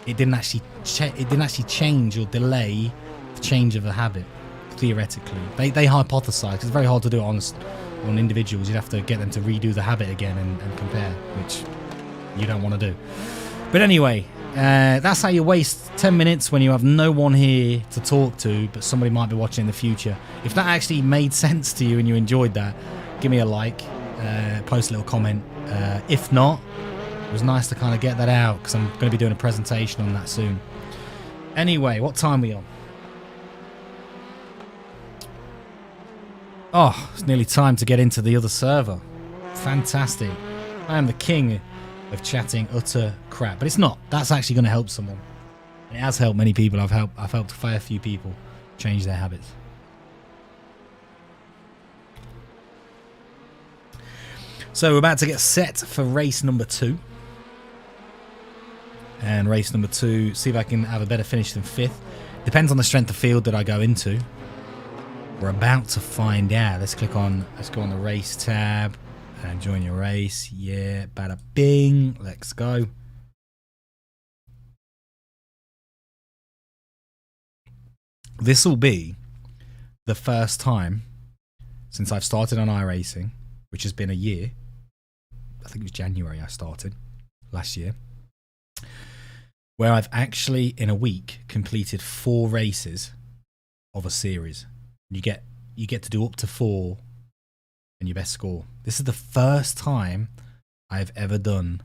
It didn't actually change or delay the change of the habit. Theoretically, they hypothesize, because it's very hard to do it on individuals. You'd have to get them to redo the habit again and compare, which you don't want to do. But anyway, that's how you waste 10 minutes when you have no one here to talk to, but somebody might be watching in the future. If that actually made sense to you and you enjoyed that, give me a like, post a little comment. If not, it was nice to kind of get that out, because I'm going to be doing a presentation on that soon. Anyway, what time are we on? Oh, it's nearly time to get into the other server. Fantastic. I am the king of chatting utter crap, but it's not. That's actually going to help someone. It has helped many people. I've helped a fair few people change their habits. So we're about to get set for race number 2. And race number 2, see if I can have a better finish than 5th. Depends on the strength of field that I go into. We're about to find out. Let's go on the race tab and join your race. Yeah, bada bing. Let's go. This will be the first time since I've started on iRacing, which has been a year. I think it was January I started last year, where I've actually in a week completed 4 races of a series. You get to do up to 4 and your best score. This is the first time I've ever done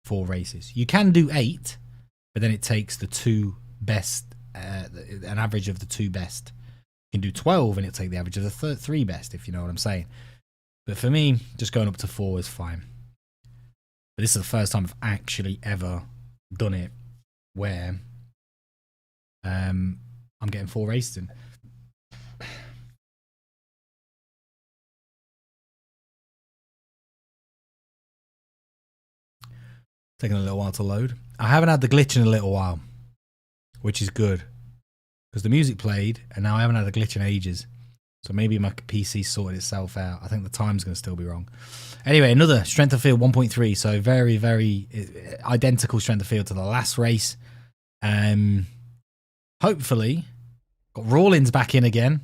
4 races. You can do 8, but then it takes the 2 best, an average of the 2 best. You can do 12 and it'll take the average of the 3 best, if you know what I'm saying. But for me, just going up to 4 is fine. But this is the first time I've actually ever done it where I'm getting 4 races in. Taking a little while to load. I haven't had the glitch in a little while, which is good, because the music played and now I haven't had the glitch in ages. So maybe my PC sorted itself out. I think the time's going to still be wrong. Anyway, another strength of field 1.3. So very, very identical strength of field to the last race. Hopefully, got Rawlins back in again,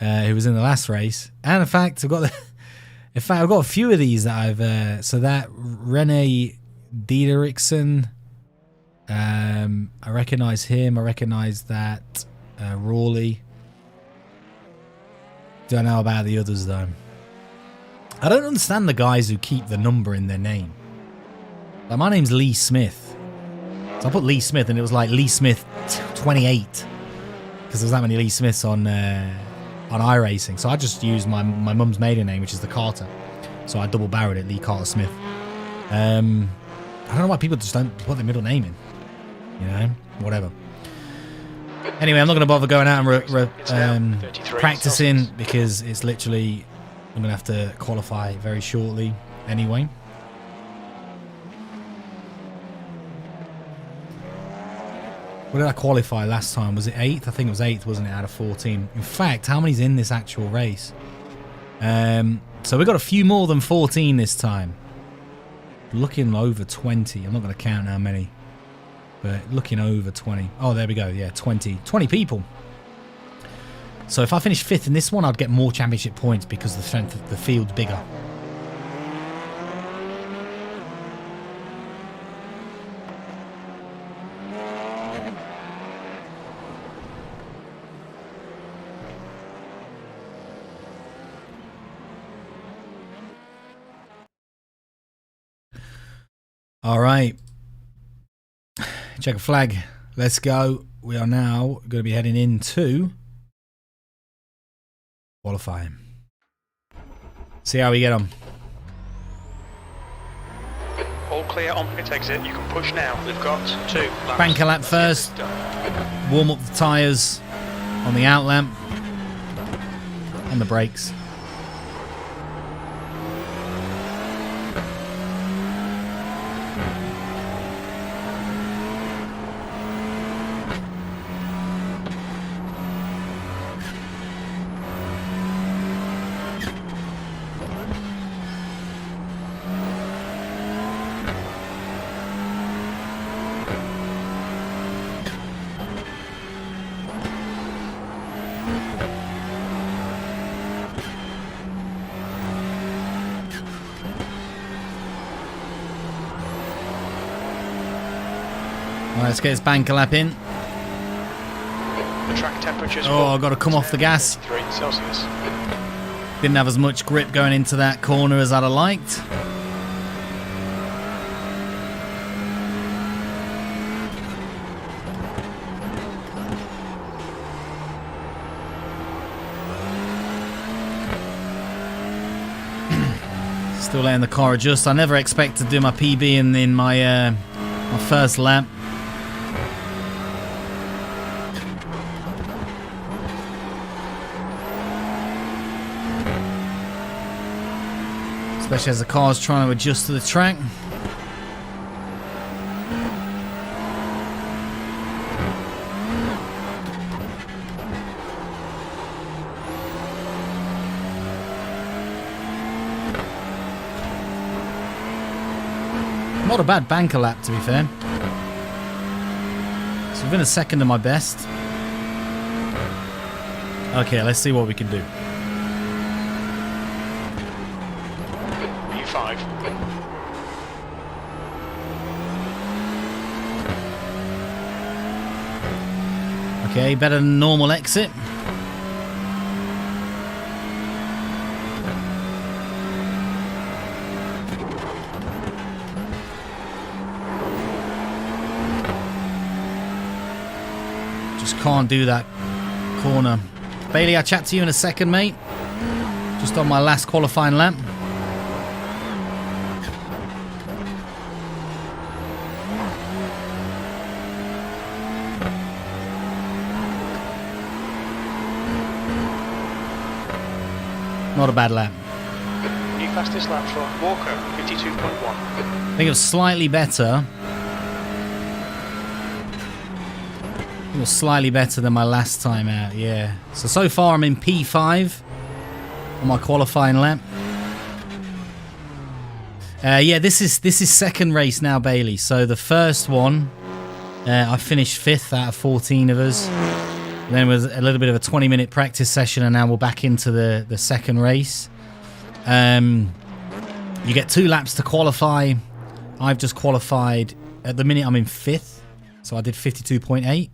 who was in the last race. And in fact, I've got a few of these that I've. So that Rene Diederiksen, I recognise him. I recognise that Rawley. Don't know about the others though. I don't understand the guys who keep the number in their name. Like, my name's Lee Smith, so I put Lee Smith and it was like Lee Smith 28 because there's that many Lee Smiths on iRacing. So I just used my mum's maiden name, which is the Carter. So I double barreled it, Lee Carter Smith. I don't know why people just don't put their middle name in. You know, whatever. Anyway, I'm not going to bother going out and practicing because it's literally, I'm going to have to qualify very shortly anyway. What did I qualify last time? Was it 8th? I think it was 8th, wasn't it, out of 14? In fact, how many's in this actual race? So we've got a few more than 14 this time. Looking over 20. I'm not going to count how many. But looking over 20. Oh, there we go. Yeah, 20 people. So if I finish 5th in this one, I'd get more championship points because the strength of the field's bigger. All right. Check a flag. Let's go. We are now going to be heading into qualifying. See how we get on. All clear on pit exit. You can push now. We've got 2 laps. Bank a lap first. Warm up the tyres on the out lamp and the brakes. Let's get this banker lap in. The track temperature's Oh, I've got to come off the gas. 3 Celsius. Didn't have as much grip going into that corner as I'd have liked. Still letting the car adjust. I never expect to do my PB in my my first lap. Especially as the car's trying to adjust to the track. Not a bad banker lap, to be fair. So within a second of my best. Okay, let's see what we can do. P5. Okay, better than normal exit. Just can't do that corner. Bailey, I'll chat to you in a second, mate. Just on my last qualifying lap. Not a bad lap. New fastest lap for Walker, 52.1. I think it was slightly better. It was slightly better than my last time out, yeah. So far I'm in P5 on my qualifying lap. Yeah, this is second race now, Bailey. So the first one, I finished 5th out of 14 of us. Then was a little bit of a 20-minute practice session, and now we're back into the second race. You get 2 laps to qualify. I've just qualified. At the minute, I'm in 5th, so I did 52.8,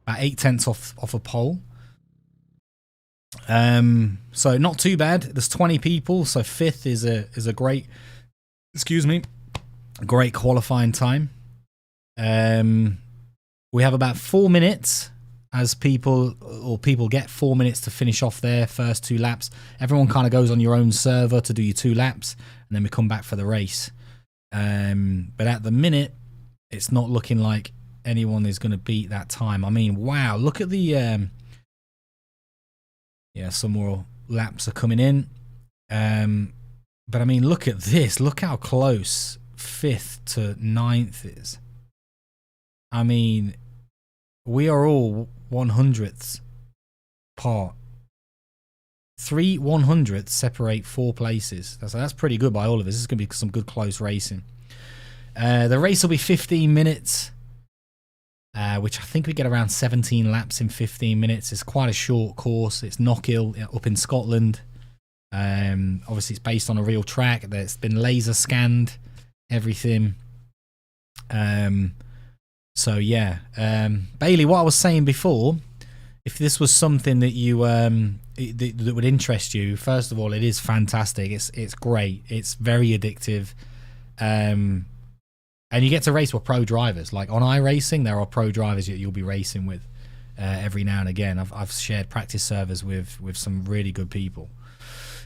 about 8 tenths off a pole. So not too bad. There's 20 people, so 5th is a great, great qualifying time. We have about 4 minutes. As people get 4 minutes to finish off their first 2 laps. Everyone kind of goes on your own server to do your 2 laps, and then we come back for the race. But at the minute, it's not looking like anyone is going to beat that time. I mean, wow, look at the... yeah, some more laps are coming in. But I mean, look at this. Look how close 5th to 9th is. I mean, we are all 100ths apart. 3 100ths separate 4 places. So that's pretty good by all of us. This is going to be some good close racing. The race will be 15 minutes, which I think we get around 17 laps in 15 minutes. It's quite a short course. It's Knockhill up in Scotland. Obviously, it's based on a real track. It's been laser scanned, everything. So yeah, Bailey, what I was saying before, if this was something that you that would interest you, first of all, it is fantastic. It's great. It's very addictive, and you get to race with pro drivers. Like on iRacing, there are pro drivers that you'll be racing with every now and again. I've shared practice servers with some really good people.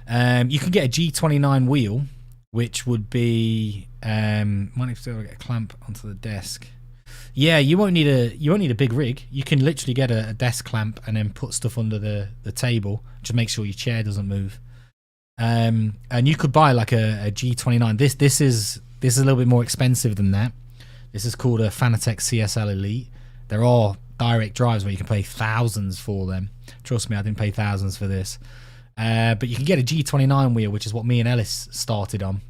You can get a G29 wheel, which would be might have to get a clamp onto the desk. Yeah, you won't need a big rig. You can literally get a desk clamp and then put stuff under the table. Just make sure your chair doesn't move. And you could buy like a G29. This is a little bit more expensive than that. This is called a Fanatec CSL Elite. There are direct drives where you can pay thousands for them. Trust me, I didn't pay thousands for this. But you can get a G29 wheel, which is what me and Ellis started on.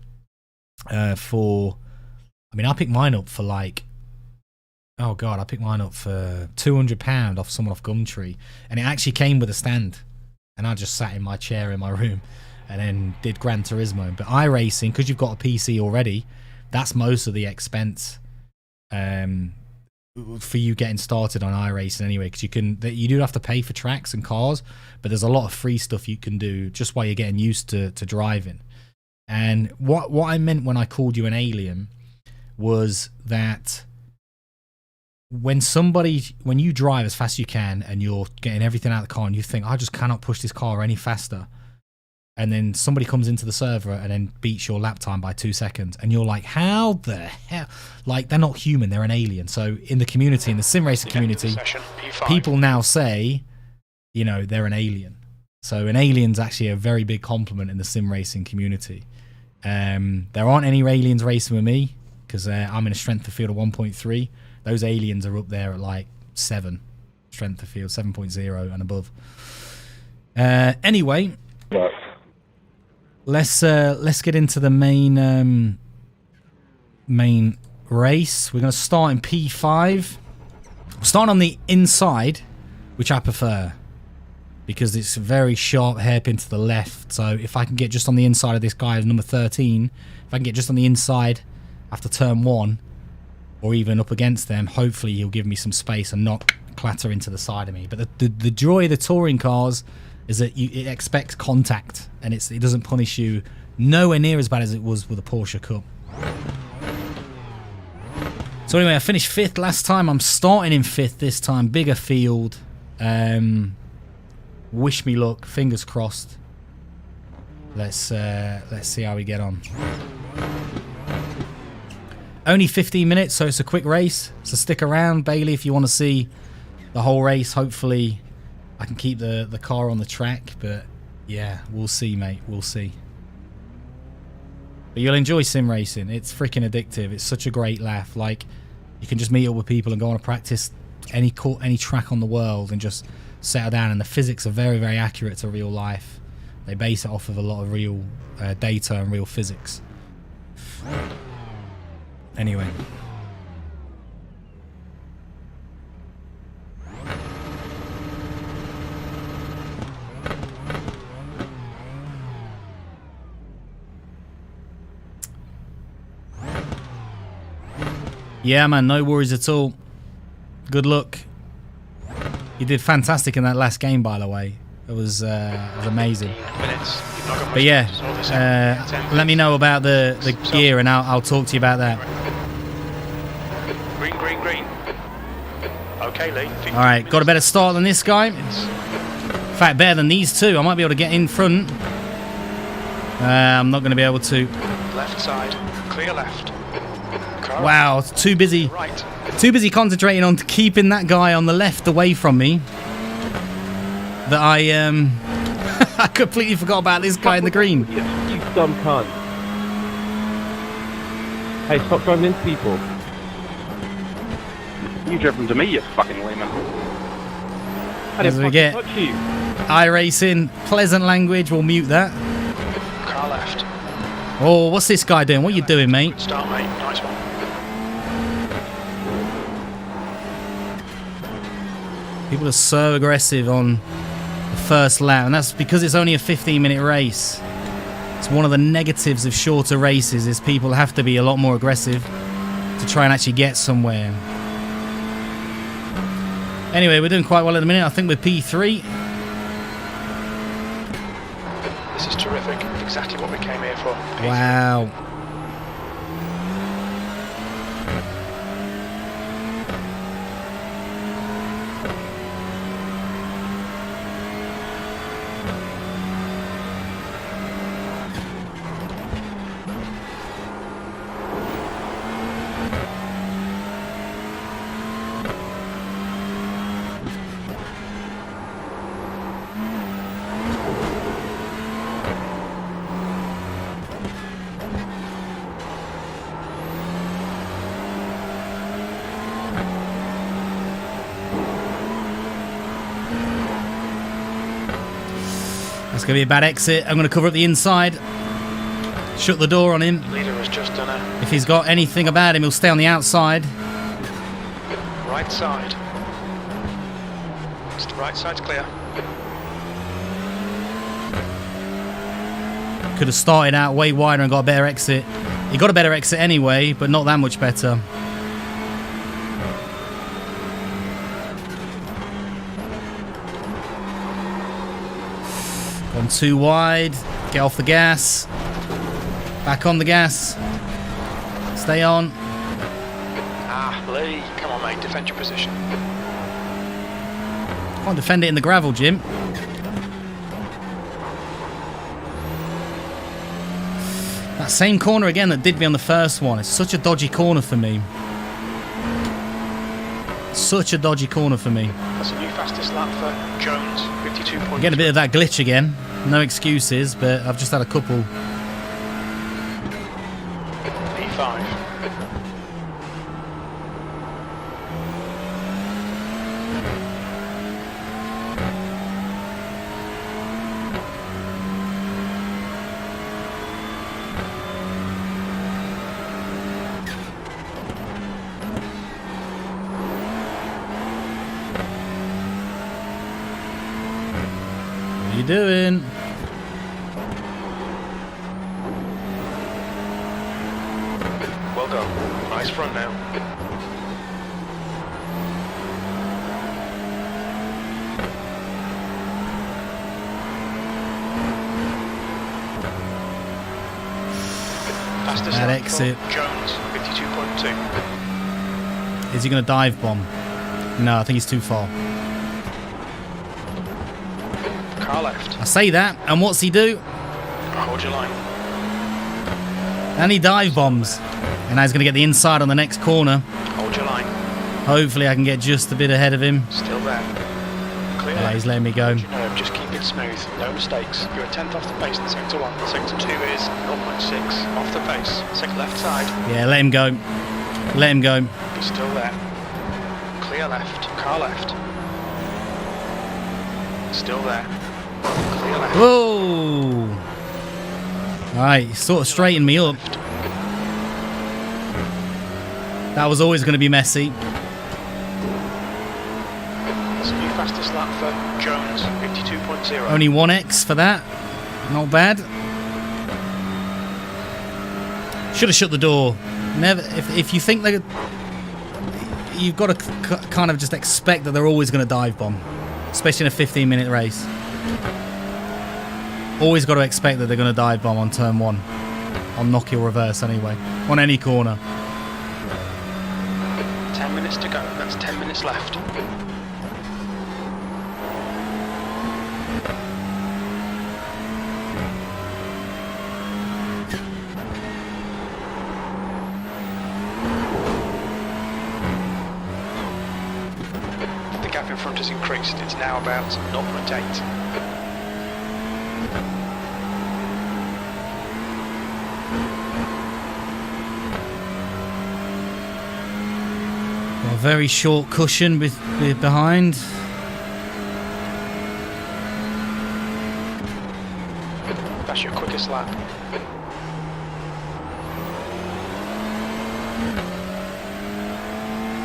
I picked mine up for like, oh god, I picked mine up for £200 off someone off Gumtree, and it actually came with a stand. And I just sat in my chair in my room and then did Gran Turismo. But iRacing, because you've got a PC already, that's most of the expense for you getting started on iRacing anyway, because you do have to pay for tracks and cars, but there's a lot of free stuff you can do just while you're getting used to driving. And what I meant when I called you an alien was that when you drive as fast as you can and you're getting everything out of the car and you think, I just cannot push this car any faster, and then somebody comes into the server and then beats your lap time by 2 seconds, and you're like, how the hell? Like, they're not human, they're an alien. So in the community, in the sim racing community, people now say, they're an alien. So an alien's actually a very big compliment in the sim racing community. There aren't any aliens racing with me because I'm in a strength of field of 1.3. Those aliens are up there at like 7 strength of field, 7.0 and above. Anyway, let's get into the main race. We're going to start in P5. We're starting on the inside, which I prefer because it's a very sharp hairpin to the left. So if I can get just on the inside of this guy as number 13, if I can get just on the inside after turn 1 or even up against them, hopefully he'll give me some space and not clatter into the side of me. But the joy of the touring cars is that it expects contact and it doesn't punish you nowhere near as bad as it was with the Porsche Cup. So anyway, I finished 5th last time. I'm starting in 5th this time. Bigger field. Wish me luck. Fingers crossed. Let's see how we get on. Only 15 minutes, so it's a quick race. So stick around, Bailey, if you want to see the whole race. Hopefully, I can keep the car on the track. But yeah, we'll see, mate. We'll see. But you'll enjoy sim racing. It's freaking addictive. It's such a great laugh. Like, you can just meet up with people and go on a practice any track on the world and just settle down. And the physics are very, very accurate to real life. They base it off of a lot of real data and real physics. Anyway. Yeah, man, no worries at all. Good luck. You did fantastic in that last game, by the way. It was amazing. But yeah, let me know about the gear and I'll talk to you about that. Green, green, green. Okay, Lee. All right, got a better start than this guy. In fact, better than these two. I might be able to get in front. I'm not going to be able to. Left side, clear left. Wow, too busy concentrating on keeping that guy on the left away from me that I I completely forgot about this guy in the green. You dumb cunt. Hey, stop driving into people. You driven to me, you fucking layman. I didn't fucking touch you. iRacing, pleasant language, we'll mute that. Car left. Oh, what's this guy doing? What are you doing, mate? Good start, mate. Nice one. People are so aggressive on the first lap, and that's because it's only a 15-minute race. It's one of the negatives of shorter races is people have to be a lot more aggressive to try and actually get somewhere. Anyway, we're doing quite well at the minute. I think we're P3. This is terrific. Exactly what we came here for. Wow. It's going to be a bad exit. I'm going to cover up the inside. Shut the door on him. Leader has just done a... If he's got anything about him, he'll stay on the outside. Right side. The right side's clear. Could have started out way wider and got a better exit. He got a better exit anyway, but not that much better. Gone too wide. Get off the gas. Back on the gas. Stay on. Ah, Lee. Come on, mate. Defend your position. Can't defend it in the gravel, Jim. That same corner again that did me on the first one. It's such a dodgy corner for me. Such a dodgy corner for me. That's a new fastest lap for Jones. 52.3. Getting a bit of that glitch again. No excuses, but I've just had a couple What are you doing? Well done. Nice front now. Fastest That lap exit. for Jones, 52.2. Is he going to dive bomb? No, I think he's too far. Car left. I say that, and what's he do? Hold your line. And he dive bombs. And now he's going to get the inside on the next corner. Hold your line. Hopefully I can get just a bit ahead of him. Still there. Clear. Yeah, he's letting me go. You know, just keep it smooth. No mistakes. You're a tenth off the pace in sector 1. Sector 2 is 0.6 off the pace. Second left side. Yeah, let him go. Let him go. You're still there. Clear left. Car left. Still there. Clear left. Whoa! Alright, he sort of straightened me up. That was always going to be messy. It's a new fastest lap for Jones, 52.0. Only 1x for that. Not bad. Should have shut the door. Never. If you think they're, you've got to kind of just expect that they're always going to dive bomb, especially in a 15-minute race. Always got to expect that they're going to dive bomb on turn 1, on Knockhill reverse anyway, on any corner. 10 minutes to go. That's 10 minutes left. The gap in front has increased. It's now about 0.8. A very short cushion behind. That's your quickest lap.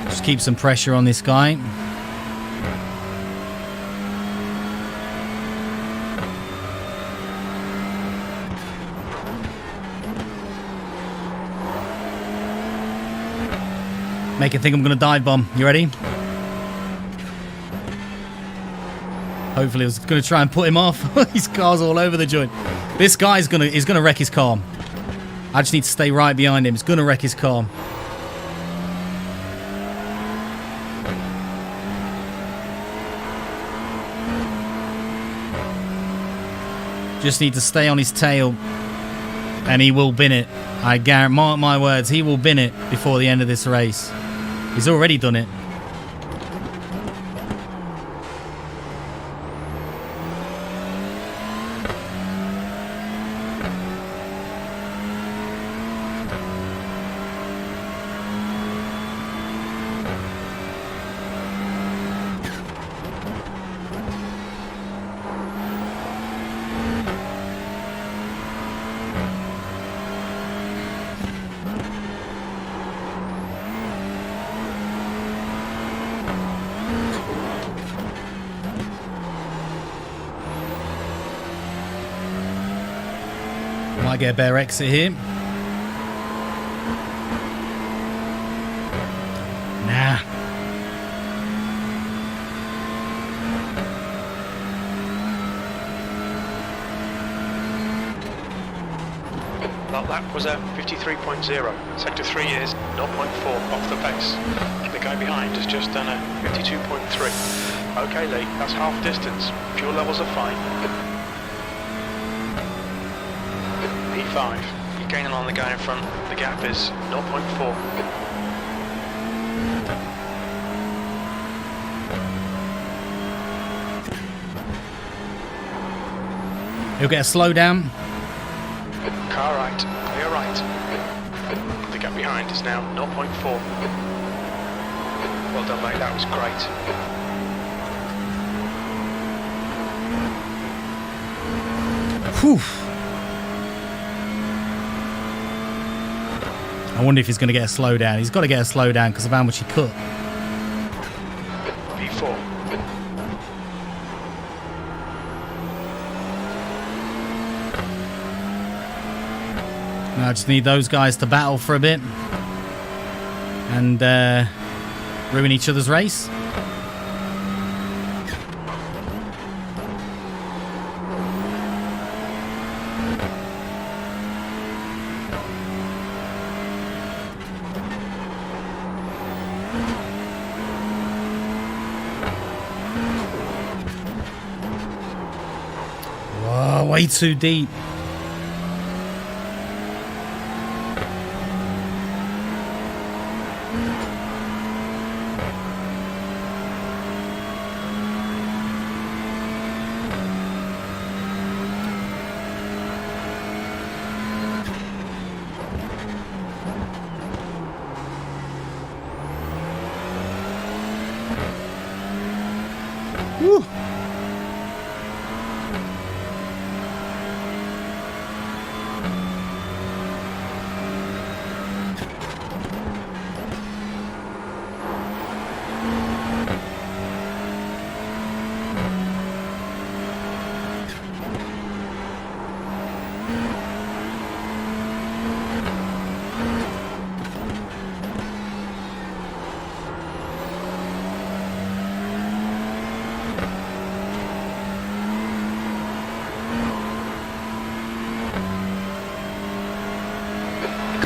Just keep some pressure on this guy. Make it think I'm going to dive bomb. You ready? Hopefully I was going to try and put him off. His car's all over the joint. This guy's going to wreck his car. I just need to stay right behind him. It's going to wreck his car. Just need to stay on his tail. And he will bin it. I guarantee, mark my words, he will bin it before the end of this race. He's already done it. Might get a better exit here. Nah. That lap was a 53.0. Sector 3 is 0.4 off the pace. The guy behind has just done a 52.3. Okay, Lee, that's half distance. Fuel levels are fine. P5. You're gaining on the guy in front. The gap is 0.4. He'll get a slowdown. Car right, clear right. The gap behind is now 0.4. Well done, mate, that was great. Whew. I wonder if he's going to get a slowdown. He's got to get a slowdown because of how much he cut. P4. Now I just need those guys to battle for a bit and ruin each other's race. Whoa, way too deep. Woo.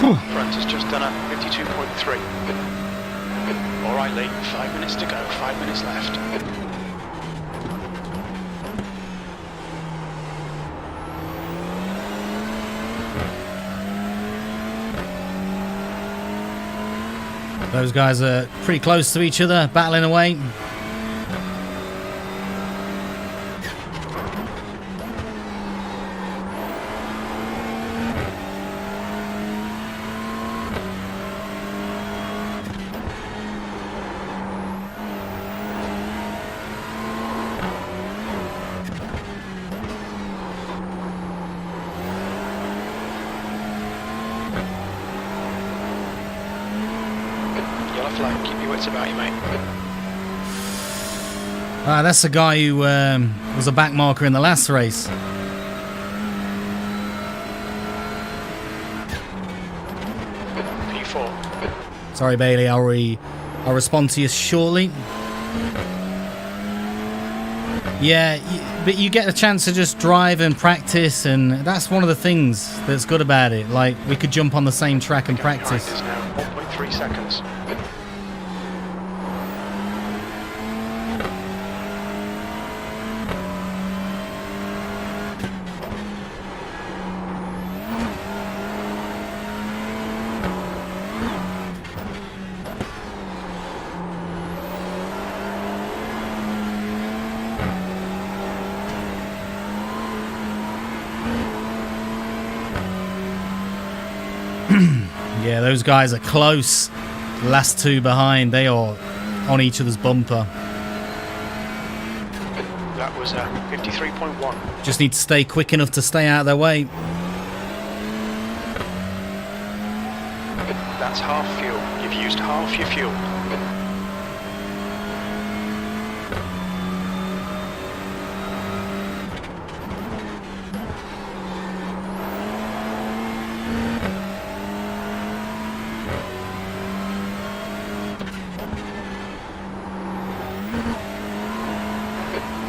Front has just done a 52.3. All right, Lee, 5 minutes to go, 5 minutes left. Those guys are pretty close to each other, battling away. Keep your wits about you, mate. That's the guy who was a back marker in the last race. P4. Sorry, Bailey. I'll respond to you shortly. Yeah, but you get a chance to just drive and practice, and that's one of the things that's good about it. Like, we could jump on the same track and practice. Is now 1.3 seconds. Yeah, those guys are close. The last two behind, they are on each other's bumper. That was 53.1. Just need to stay quick enough to stay out of their way. That's half fuel. You've used half your fuel.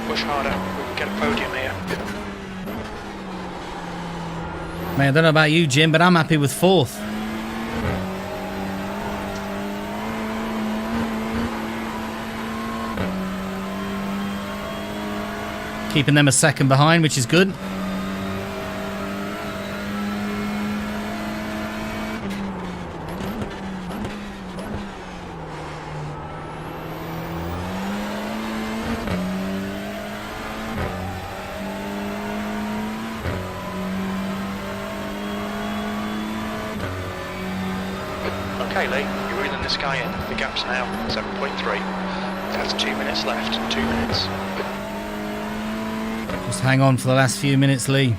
Push harder. We can get a podium here. Man, I don't know about you, Jim, but I'm happy with fourth. Keeping them a second behind, which is good. Okay, Lee, you're reeling this guy in. The gap's now 7.3. That's 2 minutes left. 2 minutes. Just hang on for the last few minutes, Lee.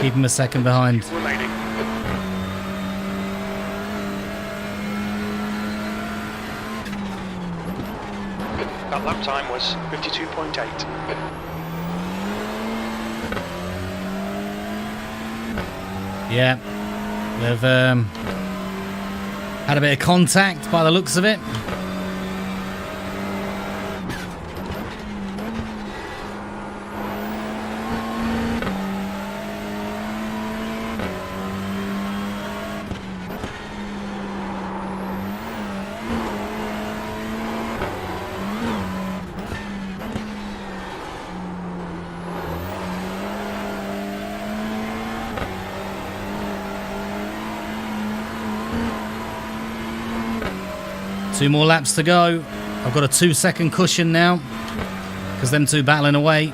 Keep him a second behind. Remaining. That lap time was 52.8. Yeah, they've had a bit of contact by the looks of it. Two more laps to go. I've got a 2-second cushion now because them two battling away.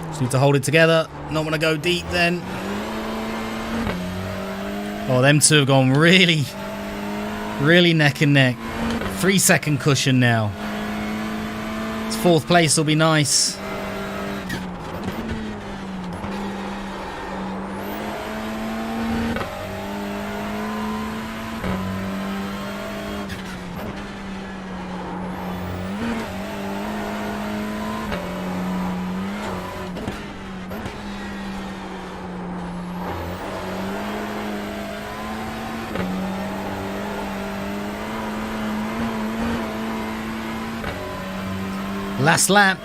Just need to hold it together. Not want to go deep then. Oh, them two have gone really neck and neck. 3-second cushion now. This 4th place will be nice. Last lap.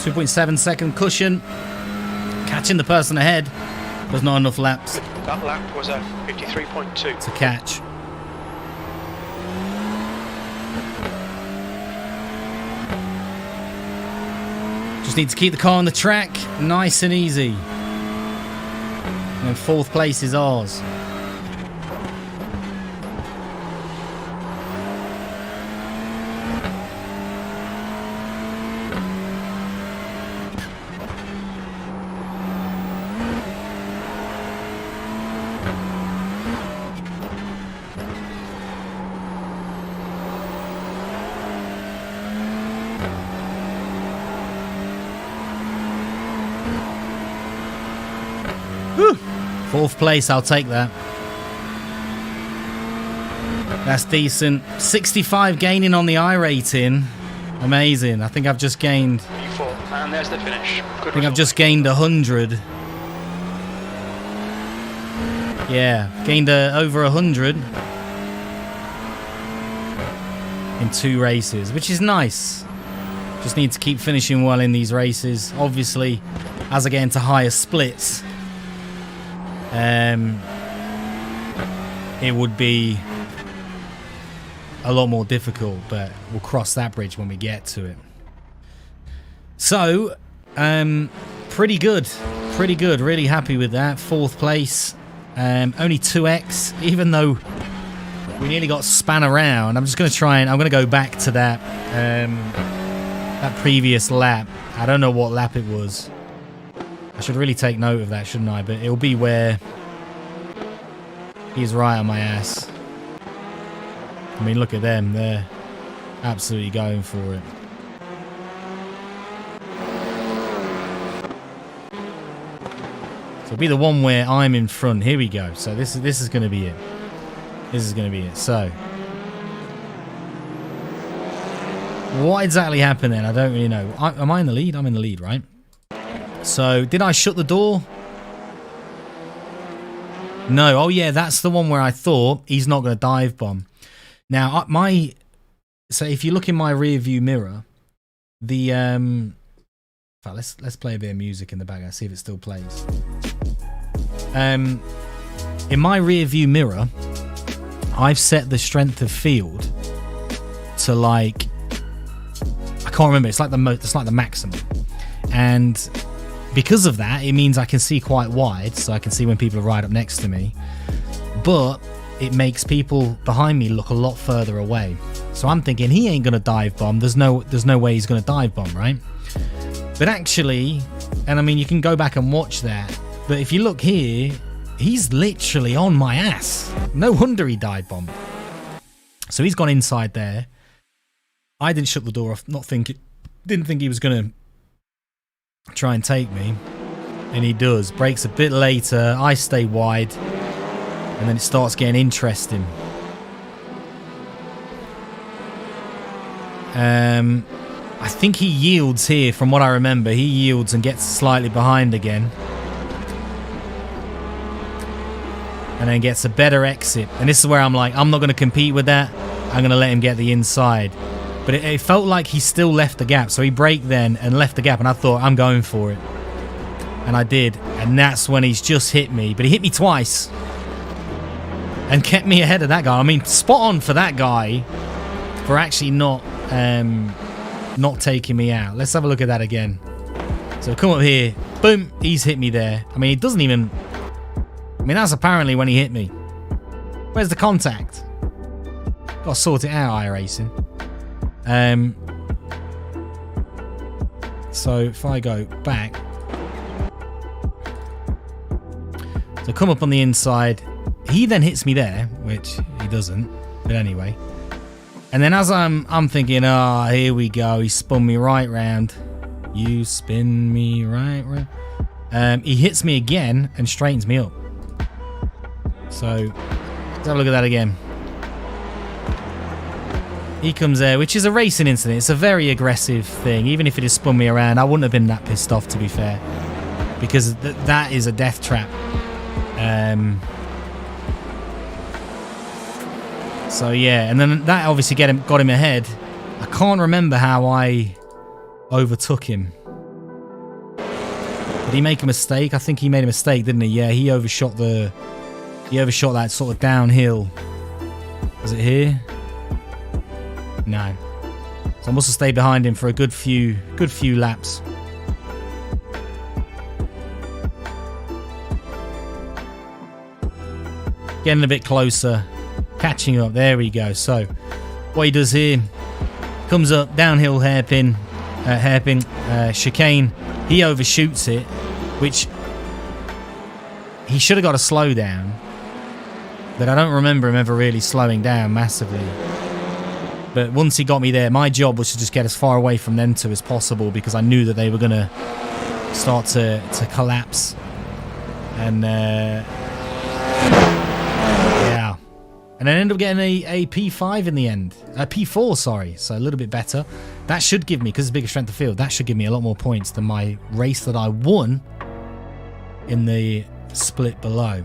2.7 second cushion. Catching the person ahead. There's not enough laps That lap was a 53.2. to catch. Just need to keep the car on the track. Nice and easy. And then 4th place is ours. Whew. 4th place, I'll take that. That's decent. 65 gaining on the iRating. Amazing. I think I've just gained... P4, and there's the finish. Good I think I've just gained 100. Yeah, gained over 100 in 2 races, which is nice. Just need to keep finishing well in these races. Obviously, as I get into higher splits, it would be a lot more difficult, but we'll cross that bridge when we get to it. So, pretty good. Pretty good. Really happy with that. 4th place. Only 2x, even though we nearly got span around. I'm just going to try and I'm going to go back to that that previous lap. I don't know what lap it was. I should really take note of that, shouldn't I? But it'll be where he's right on my ass. I mean, look at them. They're absolutely going for it. So it'll be the one where I'm in front. Here we go. So this is going to be it. This is going to be it. So what exactly happened then? I don't really know. Am I in the lead? I'm in the lead, right? So did I shut the door? No. Oh yeah, that's the one where I thought he's not going to dive bomb. Now so if you look in my rear view mirror, the let's play a bit of music in the background, see if it still plays. In my rear view mirror, I've set the strength of field to like, I can't remember. It's like the maximum, and because of that, it means I can see quite wide, so I can see when people are right up next to me. But it makes people behind me look a lot further away. So I'm thinking he ain't gonna dive bomb. There's no way he's gonna dive bomb, right? But actually, and I mean, you can go back and watch that. But if you look here, he's literally on my ass. No wonder he dive bombed. So he's gone inside there. I didn't shut the door off, didn't think he was going to try and take me. And he does. Brakes a bit later. I stay wide. And then it starts getting interesting. I think he yields here from what I remember. He yields and gets slightly behind again. And then gets a better exit. And this is where I'm like, I'm not going to compete with that. I'm going to let him get the inside. But it felt like he still left the gap. So he braked then and left the gap. And I thought, I'm going for it. And I did. And that's when he's just hit me. But he hit me twice. And kept me ahead of that guy. I mean, spot on for that guy. For actually not taking me out. Let's have a look at that again. So come up here. Boom. He's hit me there. I mean, he doesn't even... I mean, that's apparently when he hit me. Where's the contact? Got to sort it out, iRacing. So if I go back... So come up on the inside. He then hits me there, which he doesn't. But anyway. And then as I'm thinking, here we go. He spun me right round. You spin me right round. He hits me again and straightens me up. So let's have a look at that again. He comes there, which is a racing incident. It's a very aggressive thing. Even if it had spun me around, I wouldn't have been that pissed off, to be fair. Because that is a death trap. So yeah, and then that obviously got him ahead. I can't remember how I overtook him. Did he make a mistake? I think he made a mistake, didn't he? Yeah, he overshot that sort of downhill. Was it here? No. So I must have stayed behind him for a good few laps. Getting a bit closer. Catching up. There we go. So what he does here, comes up downhill hairpin, chicane. He overshoots it, which he should have got a slow down. But I don't remember him ever really slowing down massively. But once he got me there, my job was to just get as far away from them two as possible, because I knew that they were going to start to collapse. And yeah. And I ended up getting a P5 in the end. A P4, sorry. So a little bit better. That should give me, because it's bigger strength of field, that should give me a lot more points than my race that I won in the split below.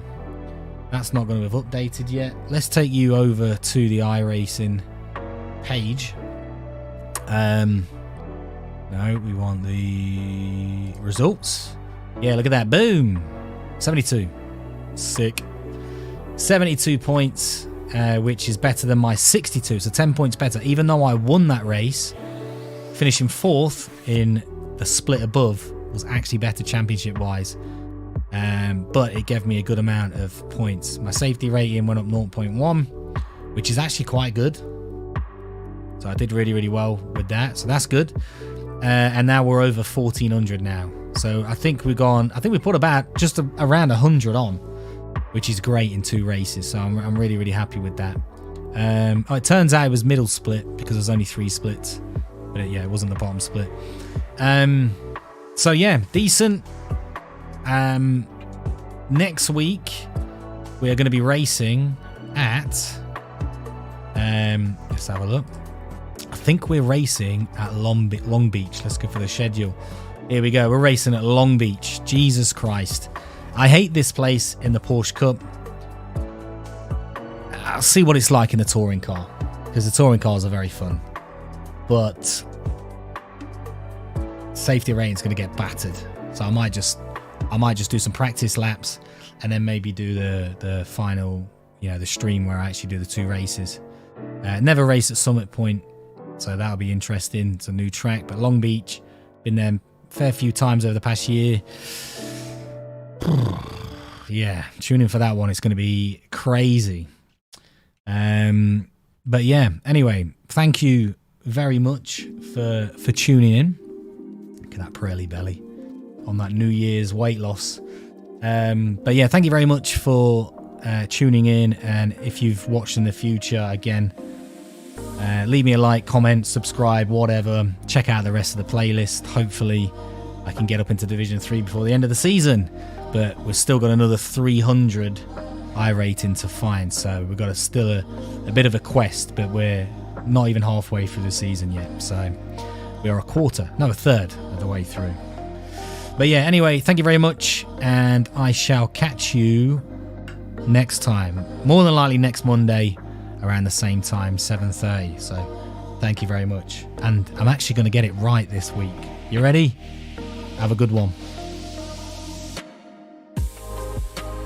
That's not going to have updated yet. Let's take you over to the iRacing page. No, we want the results. Yeah, look at that. Boom. 72. Sick. 72 points, which is better than my 62. So 10 points better. Even though I won that race, finishing 4th in the split above was actually better championship-wise. But it gave me a good amount of points. My safety rating went up 0.1, which is actually quite good. So I did really, really well with that. So that's good. And now we're over 1,400 now. So I think we put about just around 100 on, which is great in 2 races. So I'm really, really happy with that. It turns out it was middle split because there's only 3 splits. But it wasn't the bottom split. So yeah, decent. Next week we are going to be racing at let's have a look. I think we're racing at Long Beach. Let's go for the schedule. Here we go. We're racing at Long Beach. Jesus Christ. I hate this place in the Porsche Cup. I'll see what it's like in the touring car, because the touring cars are very fun. But safety rating's going to get battered. So I might just do some practice laps and then maybe do the final, the stream where I actually do the 2 races. Never raced at Summit Point, so that'll be interesting. It's a new track, but Long Beach, been there a fair few times over the past year. Yeah, tune in for that one. It's going to be crazy. But yeah, anyway, thank you very much for tuning in. Look at that pearly belly on that New Year's weight loss. But yeah, thank you very much for tuning in, and if you've watched in the future, again, Leave me a like, comment, subscribe, whatever. Check out the rest of the playlist. Hopefully I can get up into Division 3 before the end of the season. But we've still got another 300 iRating to find. So we've got still a bit of a quest, but we're not even halfway through the season yet. So we are a third of the way through. But yeah, anyway, thank you very much. And I shall catch you next time. More than likely next Monday around the same time, 7:30. So thank you very much. And I'm actually going to get it right this week. You ready? Have a good one.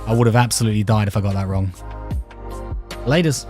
I would have absolutely died if I got that wrong. Laters.